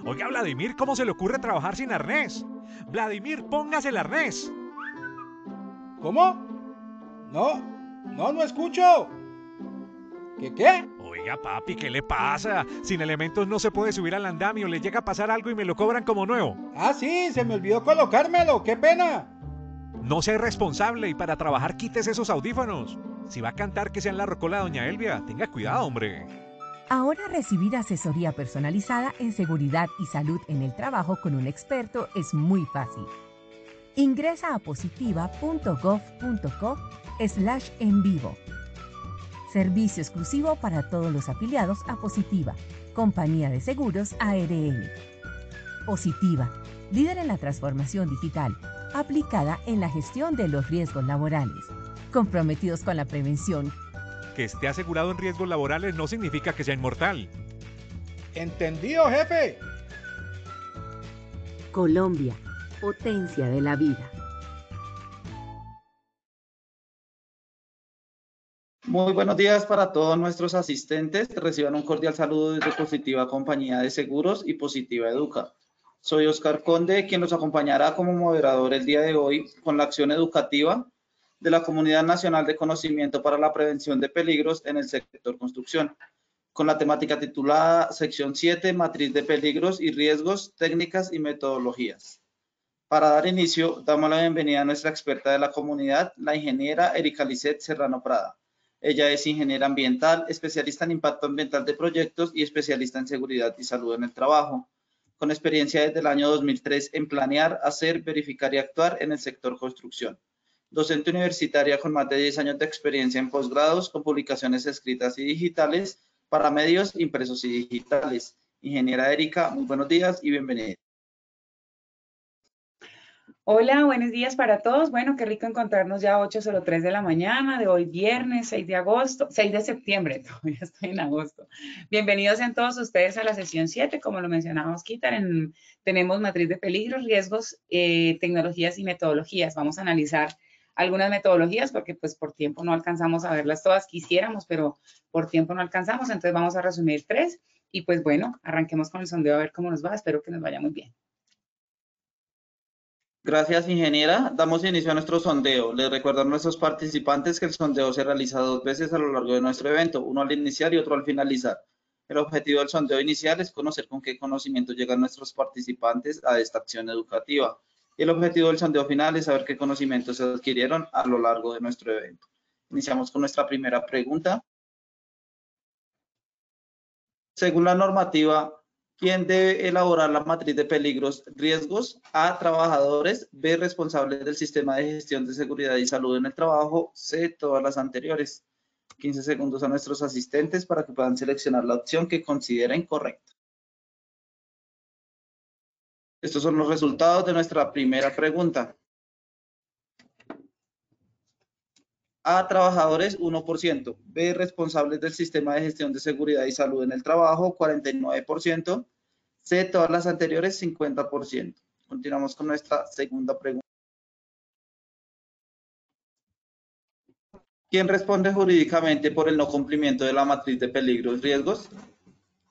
Oiga, Vladimir, ¿cómo se le ocurre trabajar sin arnés? Vladimir, póngase el arnés. ¿Cómo? No escucho. ¿Qué? Oiga, papi, ¿qué le pasa? Sin elementos no se puede subir al andamio, le llega a pasar algo y me lo cobran como nuevo. Ah, sí, se me olvidó colocármelo, qué pena. No sea irresponsable y para trabajar quítese esos audífonos. Si va a cantar que sea en la rocola de Doña Elvia, tenga cuidado, hombre. Ahora recibir asesoría personalizada en seguridad y salud en el trabajo con un experto es muy fácil. Ingresa a positiva.gov.co/en vivo. Servicio exclusivo para todos los afiliados a Positiva, Compañía de Seguros ARL. Positiva, líder en la transformación digital, aplicada en la gestión de los riesgos laborales. Comprometidos con la prevención. Que esté asegurado en riesgos laborales no significa que sea inmortal. Entendido, jefe. Colombia, potencia de la vida. Muy buenos días para todos nuestros asistentes. Reciban un cordial saludo desde Positiva Compañía de Seguros y Positiva Educa. Soy Oscar Conde, quien los acompañará como moderador el día de hoy con la acción educativa de la Comunidad Nacional de Conocimiento para la Prevención de Peligros en el Sector Construcción, con la temática titulada Sección 7, Matriz de Peligros y Riesgos, Técnicas y Metodologías. Para dar inicio, damos la bienvenida a nuestra experta de la comunidad, la ingeniera Erika Lisset Serrano Prada. Ella es ingeniera ambiental, especialista en impacto ambiental de proyectos y especialista en seguridad y salud en el trabajo, con experiencia desde el año 2003 en planear, hacer, verificar y actuar en el sector construcción. Docente universitaria con más de 10 años de experiencia en posgrados, con publicaciones escritas y digitales para medios impresos y digitales. Ingeniera Erika, muy buenos días y bienvenida. Hola, buenos días para todos. Bueno, qué rico encontrarnos ya a 8:03 de la mañana de hoy viernes 6 de agosto, 6 de septiembre, todavía estoy en agosto. Bienvenidos sean todos ustedes a la sesión 7, como lo mencionábamos, tenemos matriz de peligros, riesgos, tecnologías y metodologías. Vamos a analizar algunas metodologías porque pues por tiempo no alcanzamos a verlas todas, quisiéramos, pero por tiempo no alcanzamos, entonces vamos a resumir 3 y pues bueno, arranquemos con el sondeo a ver cómo nos va, espero que nos vaya muy bien. Gracias, ingeniera. Damos inicio a nuestro sondeo. Les recuerdo a nuestros participantes que el sondeo se realiza 2 veces a lo largo de nuestro evento, uno al iniciar y otro al finalizar. El objetivo del sondeo inicial es conocer con qué conocimiento llegan nuestros participantes a esta acción educativa. Y el objetivo del sondeo final es saber qué conocimientos se adquirieron a lo largo de nuestro evento. Iniciamos con nuestra primera pregunta. Según la normativa, ¿quién debe elaborar la matriz de peligros, riesgos? A, trabajadores. B, responsables del sistema de gestión de seguridad y salud en el trabajo. C, todas las anteriores. 15 segundos a nuestros asistentes para que puedan seleccionar la opción que consideren correcta. Estos son los resultados de nuestra primera pregunta. A, trabajadores, 1%. B, responsables del sistema de gestión de seguridad y salud en el trabajo, 49%. C, todas las anteriores, 50%. Continuamos con nuestra segunda pregunta. ¿Quién responde jurídicamente por el no cumplimiento de la matriz de peligros y riesgos?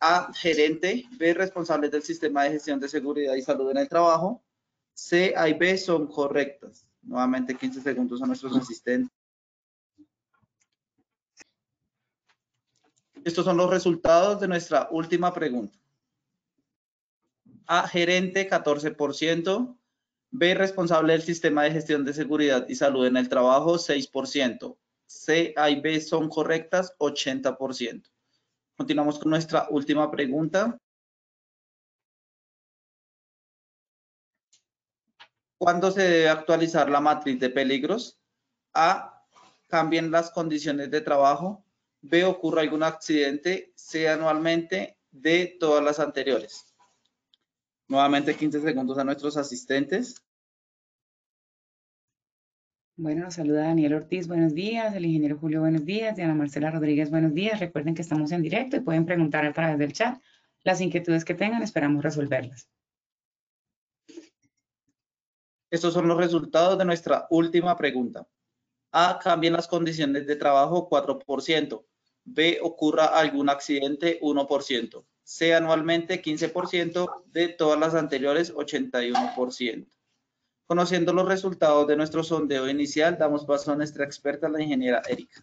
A, gerente. B, responsables del sistema de gestión de seguridad y salud en el trabajo. C, A y B son correctas. Nuevamente 15 segundos a nuestros asistentes. Estos son los resultados de nuestra última pregunta. A, gerente, 14%. B, responsable del sistema de gestión de seguridad y salud en el trabajo, 6%. C, A y B son correctas, 80%. Continuamos con nuestra última pregunta. ¿Cuándo se debe actualizar la matriz de peligros? A, cambien las condiciones de trabajo. B, ocurre algún accidente. C, anualmente. D, todas las anteriores. Nuevamente 15 segundos a nuestros asistentes. Bueno, nos saluda Daniel Ortiz, buenos días, el ingeniero Julio, buenos días, Diana Marcela Rodríguez, buenos días. Recuerden que estamos en directo y pueden preguntar a través del chat las inquietudes que tengan, esperamos resolverlas. Estos son los resultados de nuestra última pregunta. A, cambien las condiciones de trabajo 4%. B, ocurra algún accidente 1%. C, anualmente 15%. D, todas las anteriores 81%. Conociendo los resultados de nuestro sondeo inicial, damos paso a nuestra experta, la ingeniera Erika.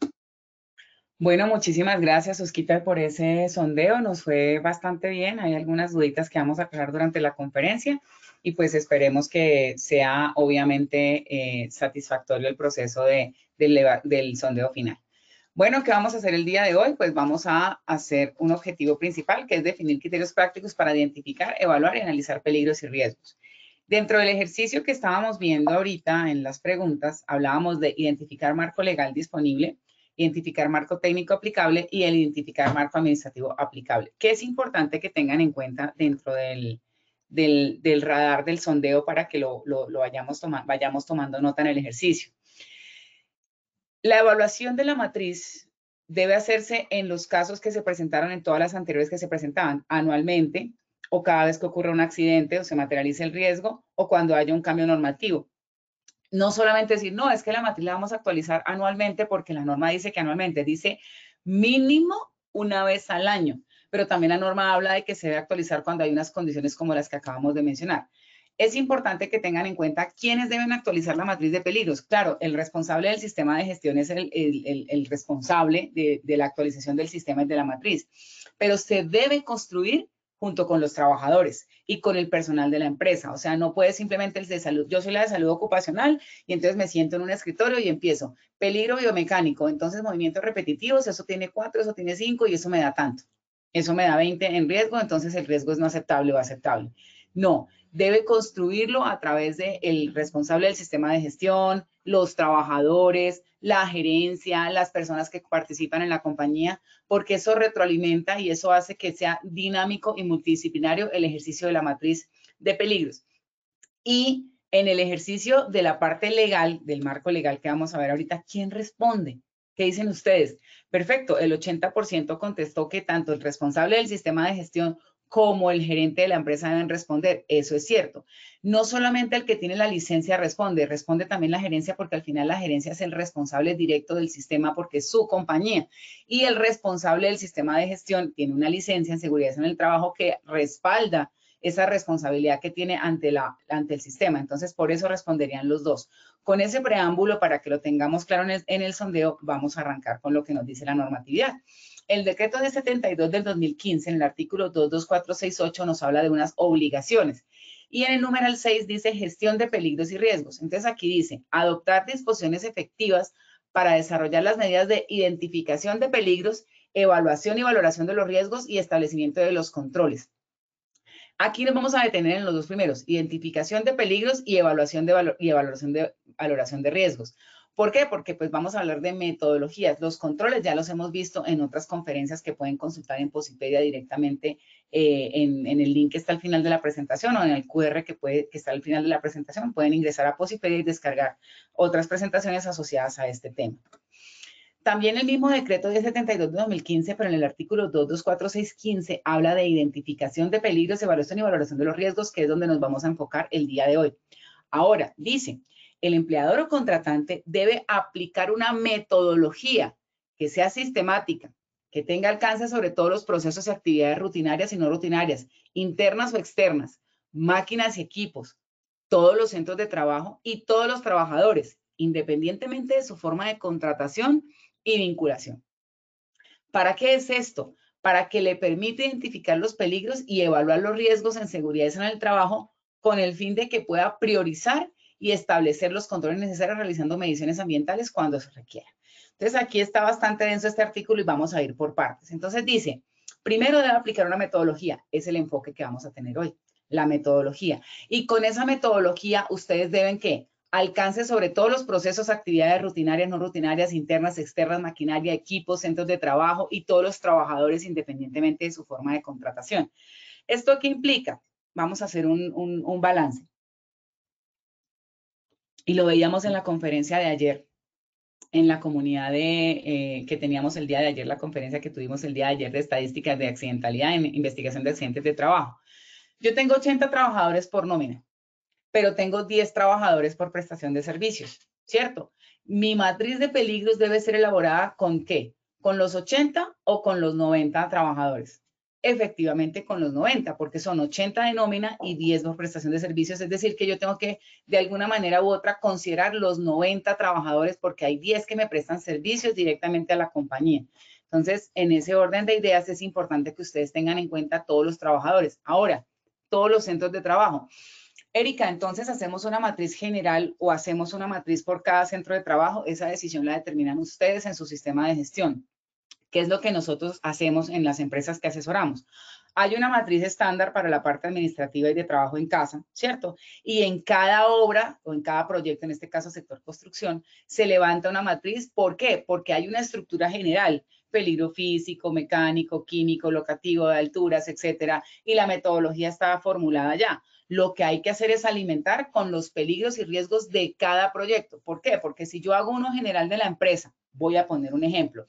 Bueno, muchísimas gracias, Osquita, por ese sondeo. Nos fue bastante bien. Hay algunas duditas que vamos a aclarar durante la conferencia y pues esperemos que sea obviamente satisfactorio el proceso del sondeo final. Bueno, ¿qué vamos a hacer el día de hoy? Pues vamos a hacer un objetivo principal, que es definir criterios prácticos para identificar, evaluar y analizar peligros y riesgos. Dentro del ejercicio que estábamos viendo ahorita en las preguntas, hablábamos de identificar marco legal disponible, identificar marco técnico aplicable y el identificar marco administrativo aplicable, que es importante que tengan en cuenta dentro del radar del sondeo para que lo vayamos tomando nota en el ejercicio. La evaluación de la matriz debe hacerse en los casos que se presentaron en todas las anteriores que se presentaban anualmente o cada vez que ocurra un accidente o se materialice el riesgo o cuando haya un cambio normativo. No solamente decir, no, es que la matriz la vamos a actualizar anualmente porque la norma dice que anualmente, dice mínimo una vez al año, pero también la norma habla de que se debe actualizar cuando hay unas condiciones como las que acabamos de mencionar. Es importante que tengan en cuenta quiénes deben actualizar la matriz de peligros. Claro, el responsable del sistema de gestión es el responsable de la actualización del sistema y de la matriz, pero se debe construir junto con los trabajadores y con el personal de la empresa. O sea, no puede simplemente el de salud. Yo soy la de salud ocupacional y entonces me siento en un escritorio y empiezo. Peligro biomecánico, entonces movimientos repetitivos, eso tiene 4, eso tiene 5 y eso me da tanto. Eso me da 20 en riesgo, entonces el riesgo es no aceptable o aceptable. No, debe construirlo a través del responsable del sistema de gestión, los trabajadores, la gerencia, las personas que participan en la compañía, porque eso retroalimenta y eso hace que sea dinámico y multidisciplinario el ejercicio de la matriz de peligros. Y en el ejercicio de la parte legal, del marco legal que vamos a ver ahorita, ¿quién responde? ¿Qué dicen ustedes? Perfecto, el 80% contestó que tanto el responsable del sistema de gestión como el gerente de la empresa deben responder. Eso es cierto. No solamente el que tiene la licencia responde también la gerencia, porque al final la gerencia es el responsable directo del sistema porque es su compañía. Y el responsable del sistema de gestión tiene una licencia en seguridad en el trabajo que respalda esa responsabilidad que tiene ante el sistema. Entonces, por eso responderían los dos. Con ese preámbulo, para que lo tengamos claro en el sondeo, vamos a arrancar con lo que nos dice la normatividad. El decreto de 72 del 2015, en el artículo 22468, nos habla de unas obligaciones. Y en el numeral 6 dice gestión de peligros y riesgos. Entonces, aquí dice adoptar disposiciones efectivas para desarrollar las medidas de identificación de peligros, evaluación y valoración de los riesgos y establecimiento de los controles. Aquí nos vamos a detener en los dos primeros, identificación de peligros y valoración de riesgos. ¿Por qué? Porque pues vamos a hablar de metodologías. Los controles ya los hemos visto en otras conferencias que pueden consultar en Posipedia directamente en el link que está al final de la presentación o en el QR que está al final de la presentación. Pueden ingresar a Posipedia y descargar otras presentaciones asociadas a este tema. También el mismo decreto de 72 de 2015, pero en el artículo 224615, habla de identificación de peligros, evaluación y valoración de los riesgos, que es donde nos vamos a enfocar el día de hoy. Ahora, dice, el empleador o contratante debe aplicar una metodología que sea sistemática, que tenga alcance sobre todos los procesos y actividades rutinarias y no rutinarias, internas o externas, máquinas y equipos, todos los centros de trabajo y todos los trabajadores, independientemente de su forma de contratación y vinculación. ¿Para qué es esto? Para que le permita identificar los peligros y evaluar los riesgos en seguridad en el trabajo con el fin de que pueda priorizar y establecer los controles necesarios realizando mediciones ambientales cuando se requiera. Entonces, aquí está bastante denso este artículo y vamos a ir por partes. Entonces, dice, primero debe aplicar una metodología. Es el enfoque que vamos a tener hoy, la metodología. Y con esa metodología, ustedes deben, ¿qué? Alcance sobre todos los procesos, actividades rutinarias, no rutinarias, internas, externas, maquinaria, equipos, centros de trabajo y todos los trabajadores independientemente de su forma de contratación. ¿Esto qué implica? Vamos a hacer un balance. Y lo veíamos en la conferencia de ayer, en la comunidad que teníamos el día de ayer, la conferencia que tuvimos el día de ayer de estadísticas de accidentalidad en investigación de accidentes de trabajo. Yo tengo 80 trabajadores por nómina, pero tengo 10 trabajadores por prestación de servicios, ¿cierto? Mi matriz de peligros debe ser elaborada ¿con qué? ¿Con los 80 o con los 90 trabajadores? Efectivamente con los 90, porque son 80 de nómina y 10 por prestación de servicios, es decir, que yo tengo que de alguna manera u otra considerar los 90 trabajadores porque hay 10 que me prestan servicios directamente a la compañía. Entonces, en ese orden de ideas es importante que ustedes tengan en cuenta todos los trabajadores. Ahora, todos los centros de trabajo. Erika, entonces hacemos una matriz general o hacemos una matriz por cada centro de trabajo. Esa decisión la determinan ustedes en su sistema de gestión. ¿Qué es lo que nosotros hacemos en las empresas que asesoramos? Hay una matriz estándar para la parte administrativa y de trabajo en casa, ¿cierto? Y en cada obra o en cada proyecto, en este caso sector construcción, se levanta una matriz. ¿Por qué? Porque hay una estructura general, peligro físico, mecánico, químico, locativo, de alturas, etcétera, y la metodología está formulada ya. Lo que hay que hacer es alimentar con los peligros y riesgos de cada proyecto. ¿Por qué? Porque si yo hago uno general de la empresa, voy a poner un ejemplo,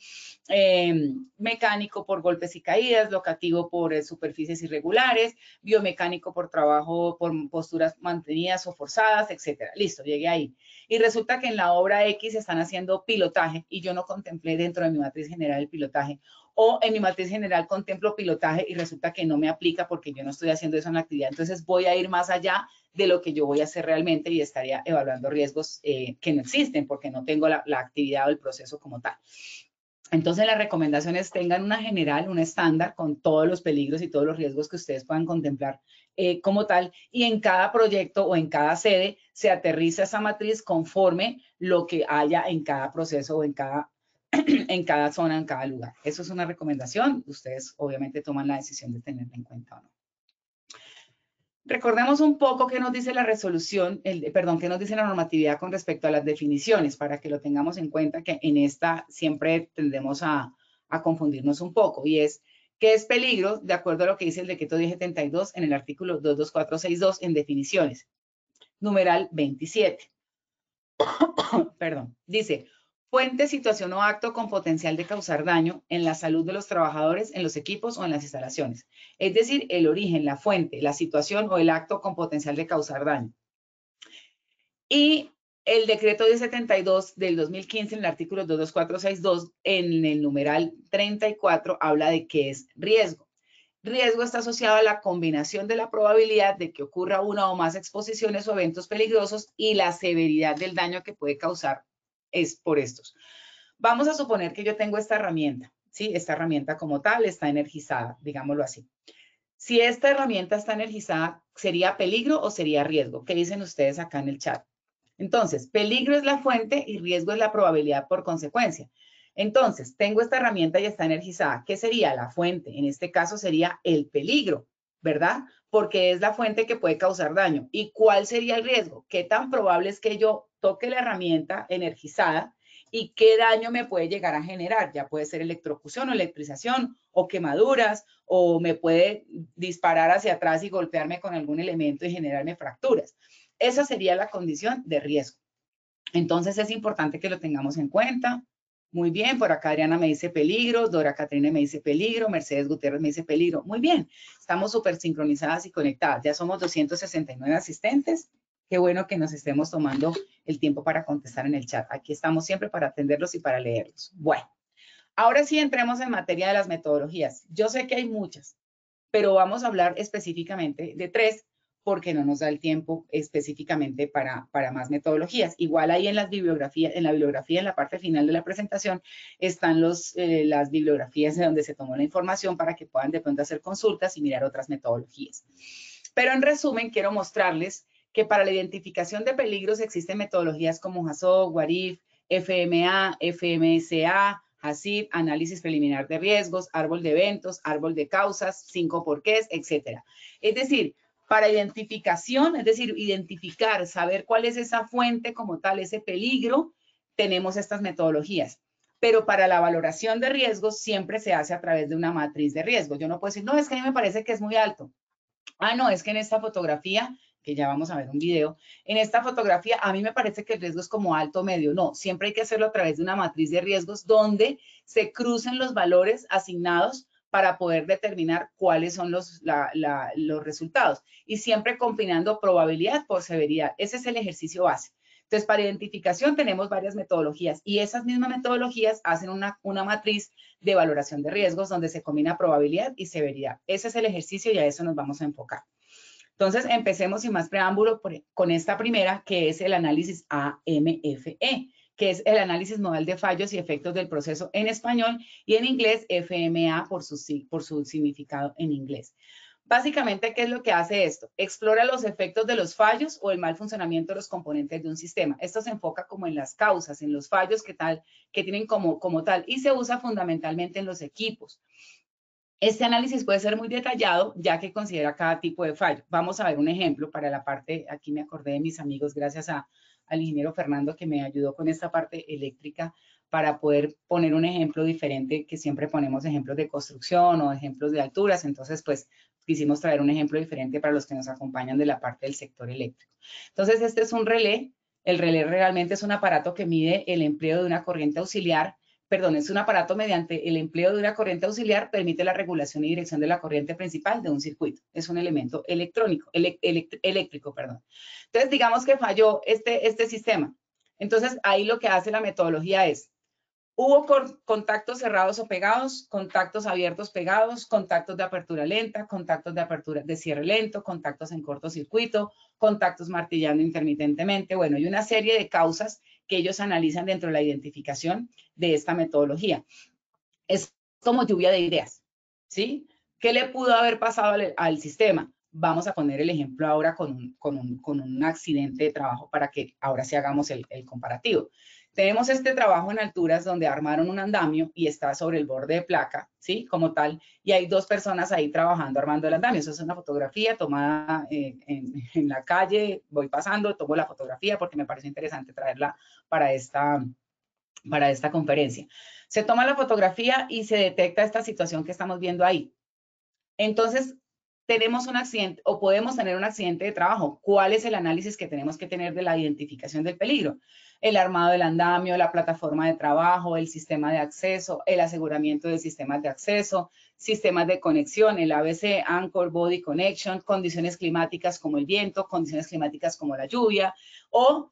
mecánico por golpes y caídas, locativo por superficies irregulares, biomecánico por trabajo, por posturas mantenidas o forzadas, etcétera. Listo, llegué ahí. Y resulta que en la obra X están haciendo pilotaje y yo no contemplé dentro de mi matriz general el pilotaje. O en mi matriz general contemplo pilotaje y resulta que no me aplica porque yo no estoy haciendo eso en la actividad. Entonces voy a ir más allá de lo que yo voy a hacer realmente y estaría evaluando riesgos que no existen porque no tengo la actividad o el proceso como tal. Entonces las recomendaciones tengan una general, un estándar con todos los peligros y todos los riesgos que ustedes puedan contemplar como tal, y en cada proyecto o en cada sede se aterriza esa matriz conforme lo que haya en cada proceso o en cada en cada zona, en cada lugar. Eso es una recomendación. Ustedes obviamente toman la decisión de tenerla en cuenta o no. Recordemos un poco qué nos dice la resolución, qué nos dice la normatividad con respecto a las definiciones, para que lo tengamos en cuenta, que en esta siempre tendemos a confundirnos un poco, y es, ¿qué es peligro? De acuerdo a lo que dice el decreto 1072 en el artículo 22462 en definiciones. Numeral 27. Perdón. Dice, fuente, situación o acto con potencial de causar daño en la salud de los trabajadores, en los equipos o en las instalaciones. Es decir, el origen, la fuente, la situación o el acto con potencial de causar daño. Y el decreto 1072 del 2015, en el artículo 22462, en el numeral 34, habla de qué es riesgo. Riesgo está asociado a la combinación de la probabilidad de que ocurra una o más exposiciones o eventos peligrosos y la severidad del daño que puede causar es por estos. Vamos a suponer que yo tengo esta herramienta, ¿sí? Esta herramienta como tal está energizada, digámoslo así. Si esta herramienta está energizada, ¿sería peligro o sería riesgo? ¿Qué dicen ustedes acá en el chat? Entonces, peligro es la fuente y riesgo es la probabilidad por consecuencia. Entonces, tengo esta herramienta y está energizada. ¿Qué sería la fuente? En este caso sería el peligro, ¿verdad? Porque es la fuente que puede causar daño. ¿Y cuál sería el riesgo? ¿Qué tan probable es que yo toque la herramienta energizada y qué daño me puede llegar a generar? Ya puede ser electrocución o electrización o quemaduras, o me puede disparar hacia atrás y golpearme con algún elemento y generarme fracturas. Esa sería la condición de riesgo. Entonces es importante que lo tengamos en cuenta. Muy bien, por acá Adriana me dice peligro, Dora Catrina me dice peligro, Mercedes Gutiérrez me dice peligro. Muy bien, estamos súper sincronizadas y conectadas. Ya somos 269 asistentes. Qué bueno que nos estemos tomando el tiempo para contestar en el chat. Aquí estamos siempre para atenderlos y para leerlos. Bueno, ahora sí entremos en materia de las metodologías. Yo sé que hay muchas, pero vamos a hablar específicamente de 3 porque no nos da el tiempo específicamente para más metodologías. Igual ahí en la bibliografía, en la parte final de la presentación, están las bibliografías de donde se tomó la información para que puedan de pronto hacer consultas y mirar otras metodologías. Pero en resumen, quiero mostrarles que para la identificación de peligros existen metodologías como HAZOP, WARIF, FMA, FMSA, HACCP, análisis preliminar de riesgos, árbol de eventos, árbol de causas, 5 porqués, etcétera. Es decir, para identificación, es decir, identificar, saber cuál es esa fuente como tal, ese peligro, tenemos estas metodologías. Pero para la valoración de riesgos siempre se hace a través de una matriz de riesgo. Yo no puedo decir, no, es que a mí me parece que es muy alto. Ah, no, es que en esta fotografía, que ya vamos a ver un video, en esta fotografía a mí me parece que el riesgo es como alto o medio. No, siempre hay que hacerlo a través de una matriz de riesgos donde se crucen los valores asignados para poder determinar cuáles son los resultados. Y siempre combinando probabilidad por severidad. Ese es el ejercicio base. Entonces, para identificación tenemos varias metodologías y esas mismas metodologías hacen una matriz de valoración de riesgos donde se combina probabilidad y severidad. Ese es el ejercicio y a eso nos vamos a enfocar. Entonces, empecemos sin más preámbulo con esta primera, que es el análisis AMFE, que es el análisis modal de fallos y efectos del proceso en español y en inglés FMA por su significado en inglés. Básicamente, ¿qué es lo que hace esto? Explora los efectos de los fallos o el mal funcionamiento de los componentes de un sistema. Esto se enfoca como en las causas, en los fallos que tienen como tal y se usa fundamentalmente en los equipos. Este análisis puede ser muy detallado ya que considera cada tipo de fallo. Vamos a ver un ejemplo para la parte, aquí me acordé de mis amigos gracias al ingeniero Fernando que me ayudó con esta parte eléctrica para poder poner un ejemplo diferente, que siempre ponemos ejemplos de construcción o ejemplos de alturas. Entonces, pues, quisimos traer un ejemplo diferente para los que nos acompañan de la parte del sector eléctrico. Entonces, este es un relé. El relé realmente es un aparato que mide el empleo de una corriente auxiliar. Perdón, es un aparato mediante el empleo de una corriente auxiliar, permite la regulación y dirección de la corriente principal de un circuito. Es un elemento eléctrico, perdón. Entonces, digamos que falló este sistema. Entonces, ahí lo que hace la metodología es, hubo contactos cerrados o pegados, contactos abiertos pegados, contactos de apertura lenta, contactos de cierre lento, contactos en cortocircuito, contactos martillando intermitentemente. Bueno, hay una serie de causas que ellos analizan dentro de la identificación de esta metodología. Es como lluvia de ideas, ¿sí? ¿Qué le pudo haber pasado al sistema? Vamos a poner el ejemplo ahora con un accidente de trabajo para que ahora sí hagamos el comparativo. Tenemos este trabajo en alturas donde armaron un andamio y está sobre el borde de placa, ¿sí? Como tal, y hay dos personas ahí trabajando armando el andamio. Eso es una fotografía tomada en la calle, voy pasando, tomo la fotografía porque me parece interesante traerla para esta conferencia. Se toma la fotografía y se detecta esta situación que estamos viendo ahí. Entonces, tenemos un accidente o podemos tener un accidente de trabajo. ¿Cuál es el análisis que tenemos que tener de la identificación del peligro? El armado del andamio, la plataforma de trabajo, el sistema de acceso, el aseguramiento de sistemas de acceso, sistemas de conexión, el ABC, Anchor, Body Connection, condiciones climáticas como el viento, condiciones climáticas como la lluvia o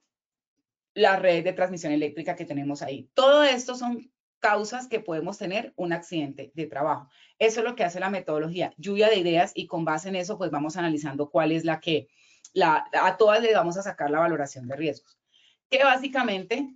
la red de transmisión eléctrica que tenemos ahí. Todo esto son causas que podemos tener un accidente de trabajo. Eso es lo que hace la metodología, lluvia de ideas, y con base en eso pues vamos analizando cuál es a todas le vamos a sacar la valoración de riesgos, que básicamente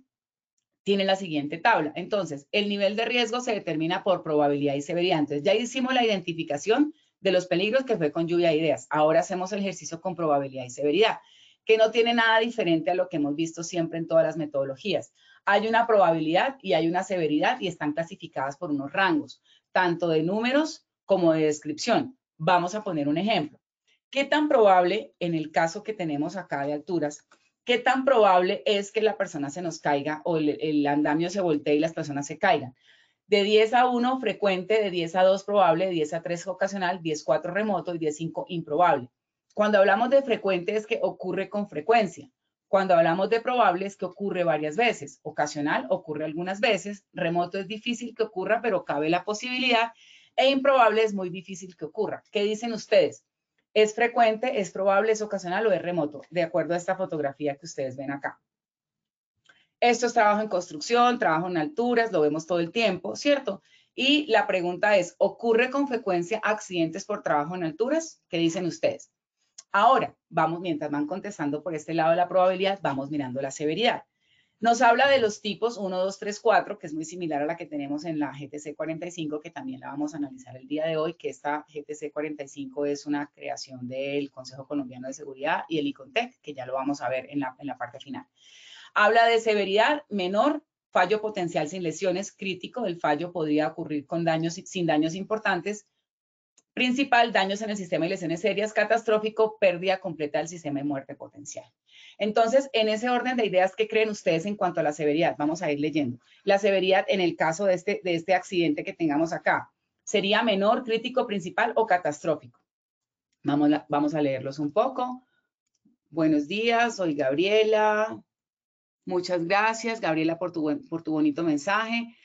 tiene la siguiente tabla. Entonces, el nivel de riesgo se determina por probabilidad y severidad. Entonces, ya hicimos la identificación de los peligros que fue con lluvia de ideas. Ahora hacemos el ejercicio con probabilidad y severidad, que no tiene nada diferente a lo que hemos visto siempre en todas las metodologías. Hay una probabilidad y hay una severidad y están clasificadas por unos rangos, tanto de números como de descripción. Vamos a poner un ejemplo. ¿Qué tan probable, en el caso que tenemos acá de alturas, qué tan probable es que la persona se nos caiga o el andamio se voltee y las personas se caigan? De 10 a 1 frecuente, de 10 a 2 probable, de 10 a 3 ocasional, 10 a 4 remoto y 10 a 5 improbable. Cuando hablamos de frecuente es que ocurre con frecuencia. Cuando hablamos de probable es que ocurre varias veces. Ocasional ocurre algunas veces. Remoto es difícil que ocurra, pero cabe la posibilidad. E improbable es muy difícil que ocurra. ¿Qué dicen ustedes? ¿Es frecuente, es probable, es ocasional o es remoto? De acuerdo a esta fotografía que ustedes ven acá. Esto es trabajo en construcción, trabajo en alturas, lo vemos todo el tiempo, ¿cierto? Y la pregunta es, ¿ocurre con frecuencia accidentes por trabajo en alturas? ¿Qué dicen ustedes? Ahora, vamos, mientras van contestando por este lado de la probabilidad, vamos mirando la severidad. Nos habla de los tipos 1, 2, 3, 4, que es muy similar a la que tenemos en la GTC 45, que también la vamos a analizar el día de hoy, que esta GTC 45 es una creación del Consejo Colombiano de Seguridad y el ICONTEC, que ya lo vamos a ver en la parte final. Habla de severidad menor, fallo potencial sin lesiones, crítico, el fallo podría ocurrir con sin daños importantes, principal, daños en el sistema y lesiones serias, catastrófico, pérdida completa del sistema y muerte potencial. Entonces, en ese orden de ideas, ¿qué creen ustedes en cuanto a la severidad? Vamos a ir leyendo. La severidad en el caso de este accidente que tengamos acá, ¿sería menor, crítico, principal o catastrófico? Vamos a leerlos un poco. Buenos días, soy Gabriela. Muchas gracias, Gabriela, por tu bonito mensaje.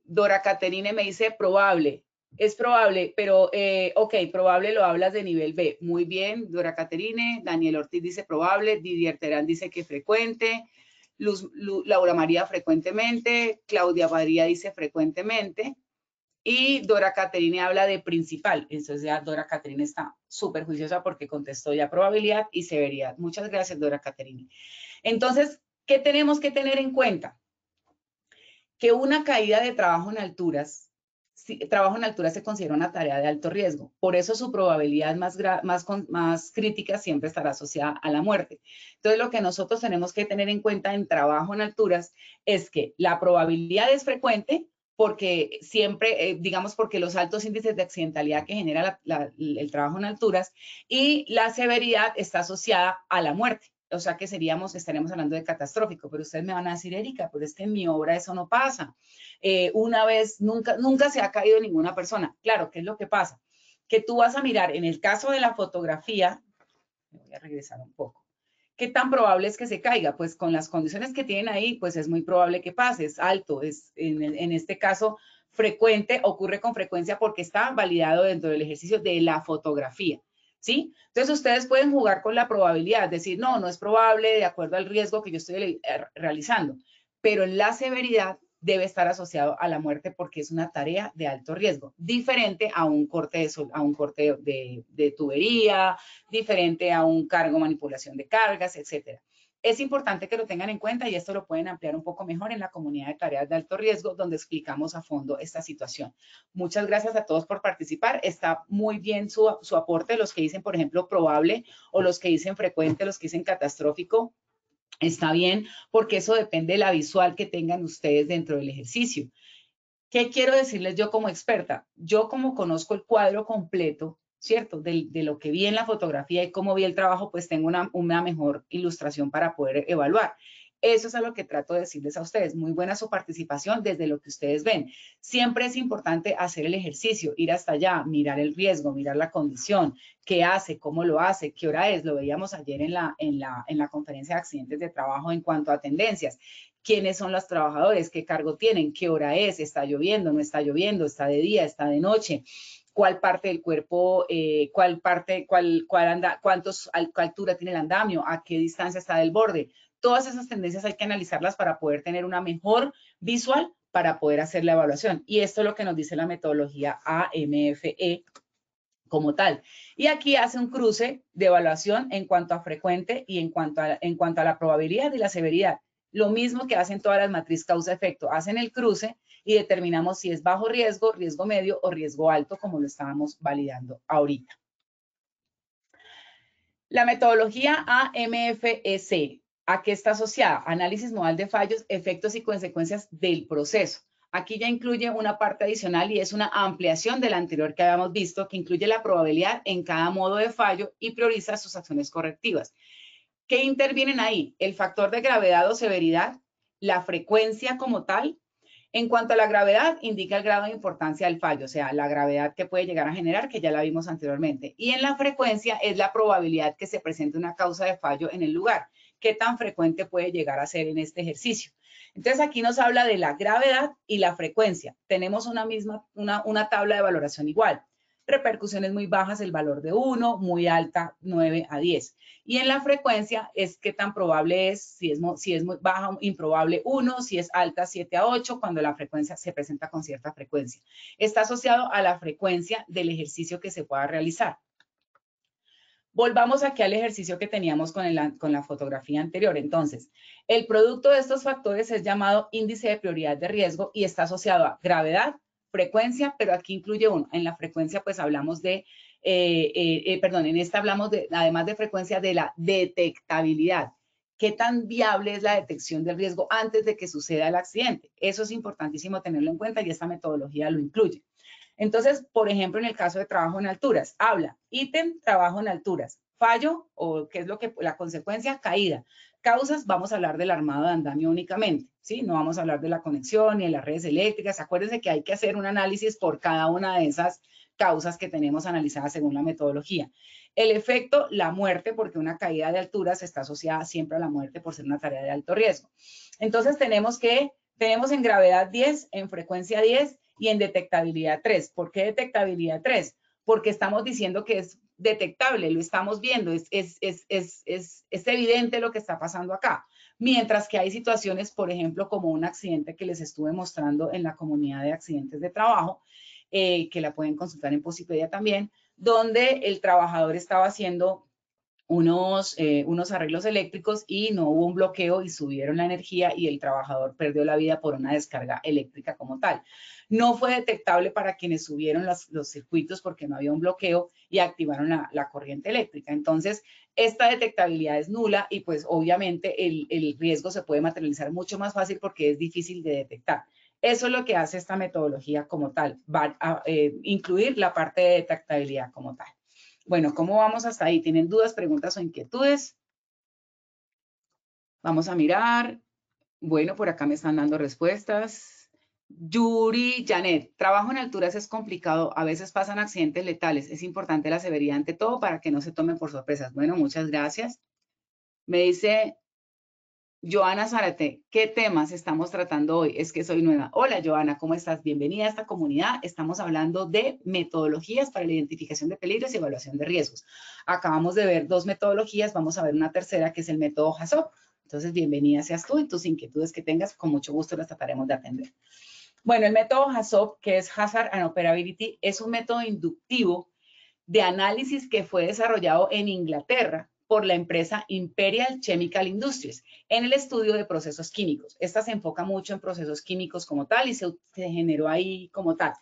Dora Caterine me dice probable. Es probable, pero ok, probable lo hablas de nivel B. Muy bien, Dora Caterine. Daniel Ortiz dice probable. Didier Terán dice que frecuente. Laura María frecuentemente, Claudia María dice frecuentemente, y Dora Caterina habla de principal. Entonces ya Dora Caterina está súper juiciosa porque contestó ya probabilidad y severidad. Muchas gracias, Dora Caterina. Entonces, ¿qué tenemos que tener en cuenta? Que una caída de trabajo en alturas, trabajo en alturas se considera una tarea de alto riesgo. Por eso su probabilidad más crítica siempre estará asociada a la muerte. Entonces, lo que nosotros tenemos que tener en cuenta en trabajo en alturas es que la probabilidad es frecuente porque siempre, digamos, porque los altos índices de accidentalidad que genera el trabajo en alturas, y la severidad está asociada a la muerte. O sea que estaríamos hablando de catastrófico, pero ustedes me van a decir, Erika, pero es que en mi obra eso no pasa. Una vez, nunca se ha caído ninguna persona. Claro, ¿qué es lo que pasa? Que tú vas a mirar, en el caso de la fotografía, me voy a regresar un poco, ¿qué tan probable es que se caiga? Pues con las condiciones que tienen ahí, pues es muy probable que pase, es alto, es en este caso frecuente, ocurre con frecuencia porque está validado dentro del ejercicio de la fotografía. ¿Sí? Entonces, ustedes pueden jugar con la probabilidad, decir, no es probable de acuerdo al riesgo que yo estoy realizando, pero la severidad debe estar asociado a la muerte porque es una tarea de alto riesgo, diferente a un corte de tubería, diferente a un cargo, manipulación de cargas, etcétera. Es importante que lo tengan en cuenta y esto lo pueden ampliar un poco mejor en la comunidad de tareas de alto riesgo, donde explicamos a fondo esta situación. Muchas gracias a todos por participar. Está muy bien su aporte, los que dicen, por ejemplo, probable, o los que dicen frecuente, los que dicen catastrófico. Está bien, porque eso depende de la visual que tengan ustedes dentro del ejercicio. ¿Qué quiero decirles yo como experta? Yo como conozco el cuadro completo, ¿cierto? De lo que vi en la fotografía y cómo vi el trabajo, pues tengo una mejor ilustración para poder evaluar. Eso es a lo que trato de decirles a ustedes. Muy buena su participación desde lo que ustedes ven. Siempre es importante hacer el ejercicio, ir hasta allá, mirar el riesgo, mirar la condición, qué hace, cómo lo hace, qué hora es. Lo veíamos ayer en la conferencia de accidentes de trabajo en cuanto a tendencias. ¿Quiénes son los trabajadores? ¿Qué cargo tienen? ¿Qué hora es? ¿Está lloviendo? ¿No está lloviendo? ¿Está de día? ¿Está de noche? ¿Cuál parte del cuerpo, cuál altura tiene el andamio? ¿A qué distancia está del borde? Todas esas tendencias hay que analizarlas para poder tener una mejor visual para poder hacer la evaluación. Y esto es lo que nos dice la metodología AMFE como tal. Y aquí hace un cruce de evaluación en cuanto a frecuente y en cuanto a la probabilidad y la severidad. Lo mismo que hacen todas las matrices causa-efecto. Hacen el cruce y determinamos si es bajo riesgo, riesgo medio o riesgo alto, como lo estábamos validando ahorita. La metodología AMFEC, ¿a qué está asociada? Análisis modal de fallos, efectos y consecuencias del proceso. Aquí ya incluye una parte adicional y es una ampliación de la anterior que habíamos visto, que incluye la probabilidad en cada modo de fallo y prioriza sus acciones correctivas. ¿Qué intervienen ahí? El factor de gravedad o severidad, la frecuencia como tal. En cuanto a la gravedad, indica el grado de importancia del fallo, o sea, la gravedad que puede llegar a generar, que ya la vimos anteriormente. Y en la frecuencia es la probabilidad que se presente una causa de fallo en el lugar. ¿Qué tan frecuente puede llegar a ser en este ejercicio? Entonces, aquí nos habla de la gravedad y la frecuencia. Tenemos una tabla de valoración igual. Repercusiones muy bajas, el valor de 1, muy alta, 9 a 10. Y en la frecuencia es qué tan probable es, si es muy baja, improbable 1, si es alta 7 a 8, cuando la frecuencia se presenta con cierta frecuencia. Está asociado a la frecuencia del ejercicio que se pueda realizar. Volvamos aquí al ejercicio que teníamos con la fotografía anterior. Entonces, el producto de estos factores es llamado índice de prioridad de riesgo y está asociado a gravedad, frecuencia, pero aquí incluye uno. En la frecuencia, pues hablamos de, en esta hablamos de, además de frecuencia, de la detectabilidad. ¿Qué tan viable es la detección del riesgo antes de que suceda el accidente? Eso es importantísimo tenerlo en cuenta y esta metodología lo incluye. Entonces, por ejemplo, en el caso de trabajo en alturas, habla, ítem, trabajo en alturas, fallo, o qué es lo que, la consecuencia, caída. Causas, vamos a hablar del armado de andamio únicamente, ¿sí? No vamos a hablar de la conexión ni de las redes eléctricas. Acuérdense que hay que hacer un análisis por cada una de esas causas que tenemos analizadas según la metodología. El efecto, la muerte, porque una caída de alturas está asociada siempre a la muerte por ser una tarea de alto riesgo. Entonces, tenemos en gravedad 10, en frecuencia 10, y en detectabilidad 3. ¿Por qué detectabilidad 3? Porque estamos diciendo que es detectable, lo estamos viendo, es evidente lo que está pasando acá. Mientras que hay situaciones, por ejemplo, como un accidente que les estuve mostrando en la comunidad de accidentes de trabajo, que la pueden consultar en Posipedia también, donde el trabajador estaba haciendo unos arreglos eléctricos y no hubo un bloqueo y subieron la energía y el trabajador perdió la vida por una descarga eléctrica como tal. No fue detectable para quienes subieron los circuitos porque no había un bloqueo y activaron la corriente eléctrica. Entonces, esta detectabilidad es nula y pues obviamente el riesgo se puede materializar mucho más fácil porque es difícil de detectar. Eso es lo que hace esta metodología como tal, va a incluir la parte de detectabilidad como tal. Bueno, ¿cómo vamos hasta ahí? ¿Tienen dudas, preguntas o inquietudes? Vamos a mirar. Bueno, por acá me están dando respuestas. Yuri, Janet, trabajo en alturas es complicado. A veces pasan accidentes letales. Es importante la severidad ante todo para que no se tomen por sorpresas. Bueno, muchas gracias. Me dice Joana Zárate, ¿qué temas estamos tratando hoy? Es que soy nueva. Hola, Joana, ¿cómo estás? Bienvenida a esta comunidad. Estamos hablando de metodologías para la identificación de peligros y evaluación de riesgos. Acabamos de ver 2 metodologías, vamos a ver una tercera que es el método HACCP. Entonces, bienvenida seas tú y tus inquietudes que tengas, con mucho gusto las trataremos de atender. Bueno, el método HACCP, que es Hazard and Operability, es un método inductivo de análisis que fue desarrollado en Inglaterra por la empresa Imperial Chemical Industries en el estudio de procesos químicos. Esta se enfoca mucho en procesos químicos como tal y se generó ahí como tal.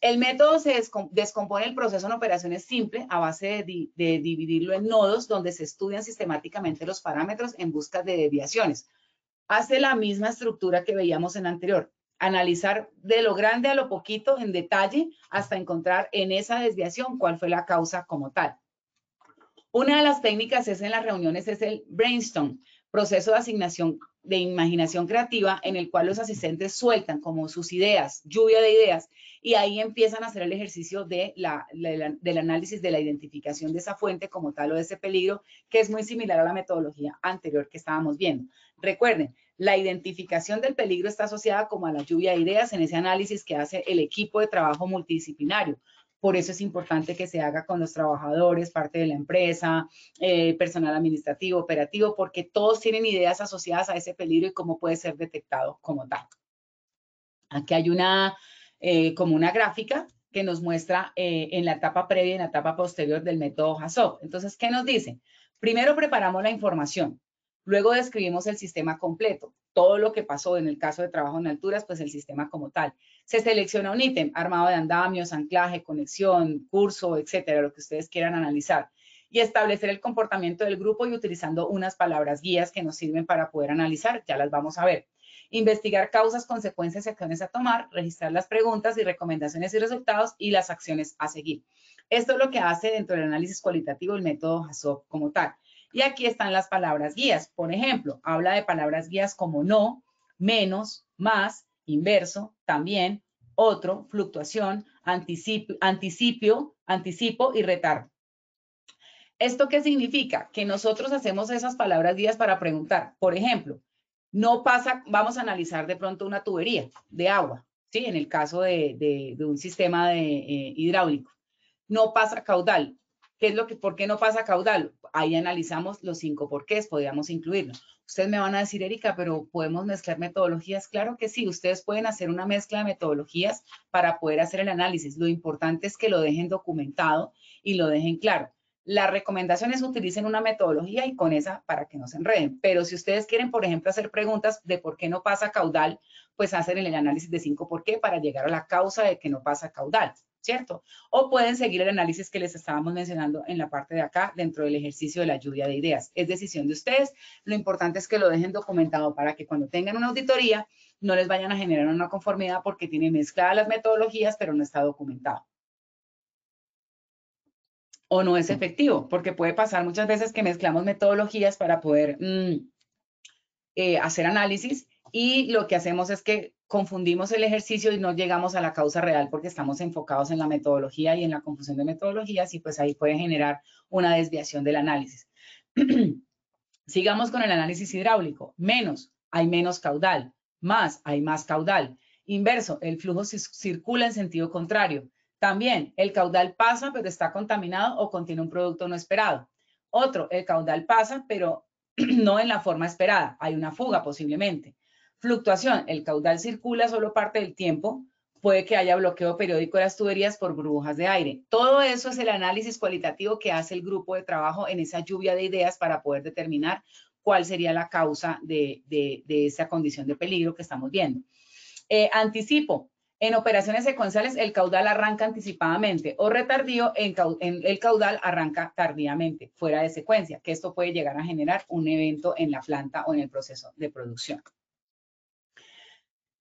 El método se descompone el proceso en operaciones simples a base de dividirlo en nodos donde se estudian sistemáticamente los parámetros en busca de desviaciones. Hace la misma estructura que veíamos en la anterior. Analizar de lo grande a lo poquito en detalle hasta encontrar en esa desviación cuál fue la causa como tal. Una de las técnicas en las reuniones es el brainstorm, proceso de asignación de imaginación creativa en el cual los asistentes sueltan como sus ideas, lluvia de ideas, y ahí empiezan a hacer el ejercicio del análisis de la identificación de esa fuente como tal o de ese peligro, que es muy similar a la metodología anterior que estábamos viendo. Recuerden, la identificación del peligro está asociada como a la lluvia de ideas en ese análisis que hace el equipo de trabajo multidisciplinario. Por eso es importante que se haga con los trabajadores, parte de la empresa, personal administrativo, operativo, porque todos tienen ideas asociadas a ese peligro y cómo puede ser detectado como tal. Aquí hay como una gráfica que nos muestra en la etapa previa y en la etapa posterior del método HACCP. Entonces, ¿qué nos dice? Primero preparamos la información. Luego describimos el sistema completo, todo lo que pasó en el caso de trabajo en alturas, pues el sistema como tal. Se selecciona un ítem, armado de andamios, anclaje, conexión, curso, etcétera, lo que ustedes quieran analizar. Y establecer el comportamiento del grupo y utilizando unas palabras guías que nos sirven para poder analizar, ya las vamos a ver. Investigar causas, consecuencias y acciones a tomar, registrar las preguntas y recomendaciones y resultados y las acciones a seguir. Esto es lo que hace dentro del análisis cualitativo el método HACCP como tal. Y aquí están las palabras guías. Por ejemplo, habla de palabras guías como no, menos, más, inverso, también, otro, fluctuación, anticipo y retardo. ¿Esto qué significa? Que nosotros hacemos esas palabras guías para preguntar. Por ejemplo, no pasa, vamos a analizar de pronto una tubería de agua, ¿sí? En el caso de un sistema hidráulico. No pasa caudal. ¿Qué es lo que, por qué no pasa caudal? Ahí analizamos los 5 porqués, podríamos incluirlo. Ustedes me van a decir, Erika, pero ¿podemos mezclar metodologías? Claro que sí, ustedes pueden hacer una mezcla de metodologías para poder hacer el análisis. Lo importante es que lo dejen documentado y lo dejen claro. La recomendación es utilicen una metodología y con esa para que no se enreden. Pero si ustedes quieren, por ejemplo, hacer preguntas de por qué no pasa caudal, pues hacen el análisis de 5 por qué para llegar a la causa de que no pasa caudal, ¿cierto? O pueden seguir el análisis que les estábamos mencionando en la parte de acá, dentro del ejercicio de la lluvia de ideas. Es decisión de ustedes. Lo importante es que lo dejen documentado para que cuando tengan una auditoría no les vayan a generar una conformidad porque tienen mezcladas las metodologías, pero no está documentado. O no es efectivo, porque puede pasar muchas veces que mezclamos metodologías para poder hacer análisis y lo que hacemos es que confundimos el ejercicio y no llegamos a la causa real porque estamos enfocados en la metodología y en la confusión de metodologías y pues ahí puede generar una desviación del análisis. Sigamos con el análisis hidráulico. Menos, hay menos caudal. Más, hay más caudal. Inverso, el flujo circula en sentido contrario. También, el caudal pasa, pero está contaminado o contiene un producto no esperado. Otro, el caudal pasa, pero no en la forma esperada. Hay una fuga posiblemente. Fluctuación, el caudal circula solo parte del tiempo. Puede que haya bloqueo periódico de las tuberías por burbujas de aire. Todo eso es el análisis cualitativo que hace el grupo de trabajo en esa lluvia de ideas para poder determinar cuál sería la causa de esa condición de peligro que estamos viendo. Anticipo. En operaciones secuenciales, el caudal arranca anticipadamente o retardío, el caudal arranca tardíamente, fuera de secuencia, que esto puede llegar a generar un evento en la planta o en el proceso de producción.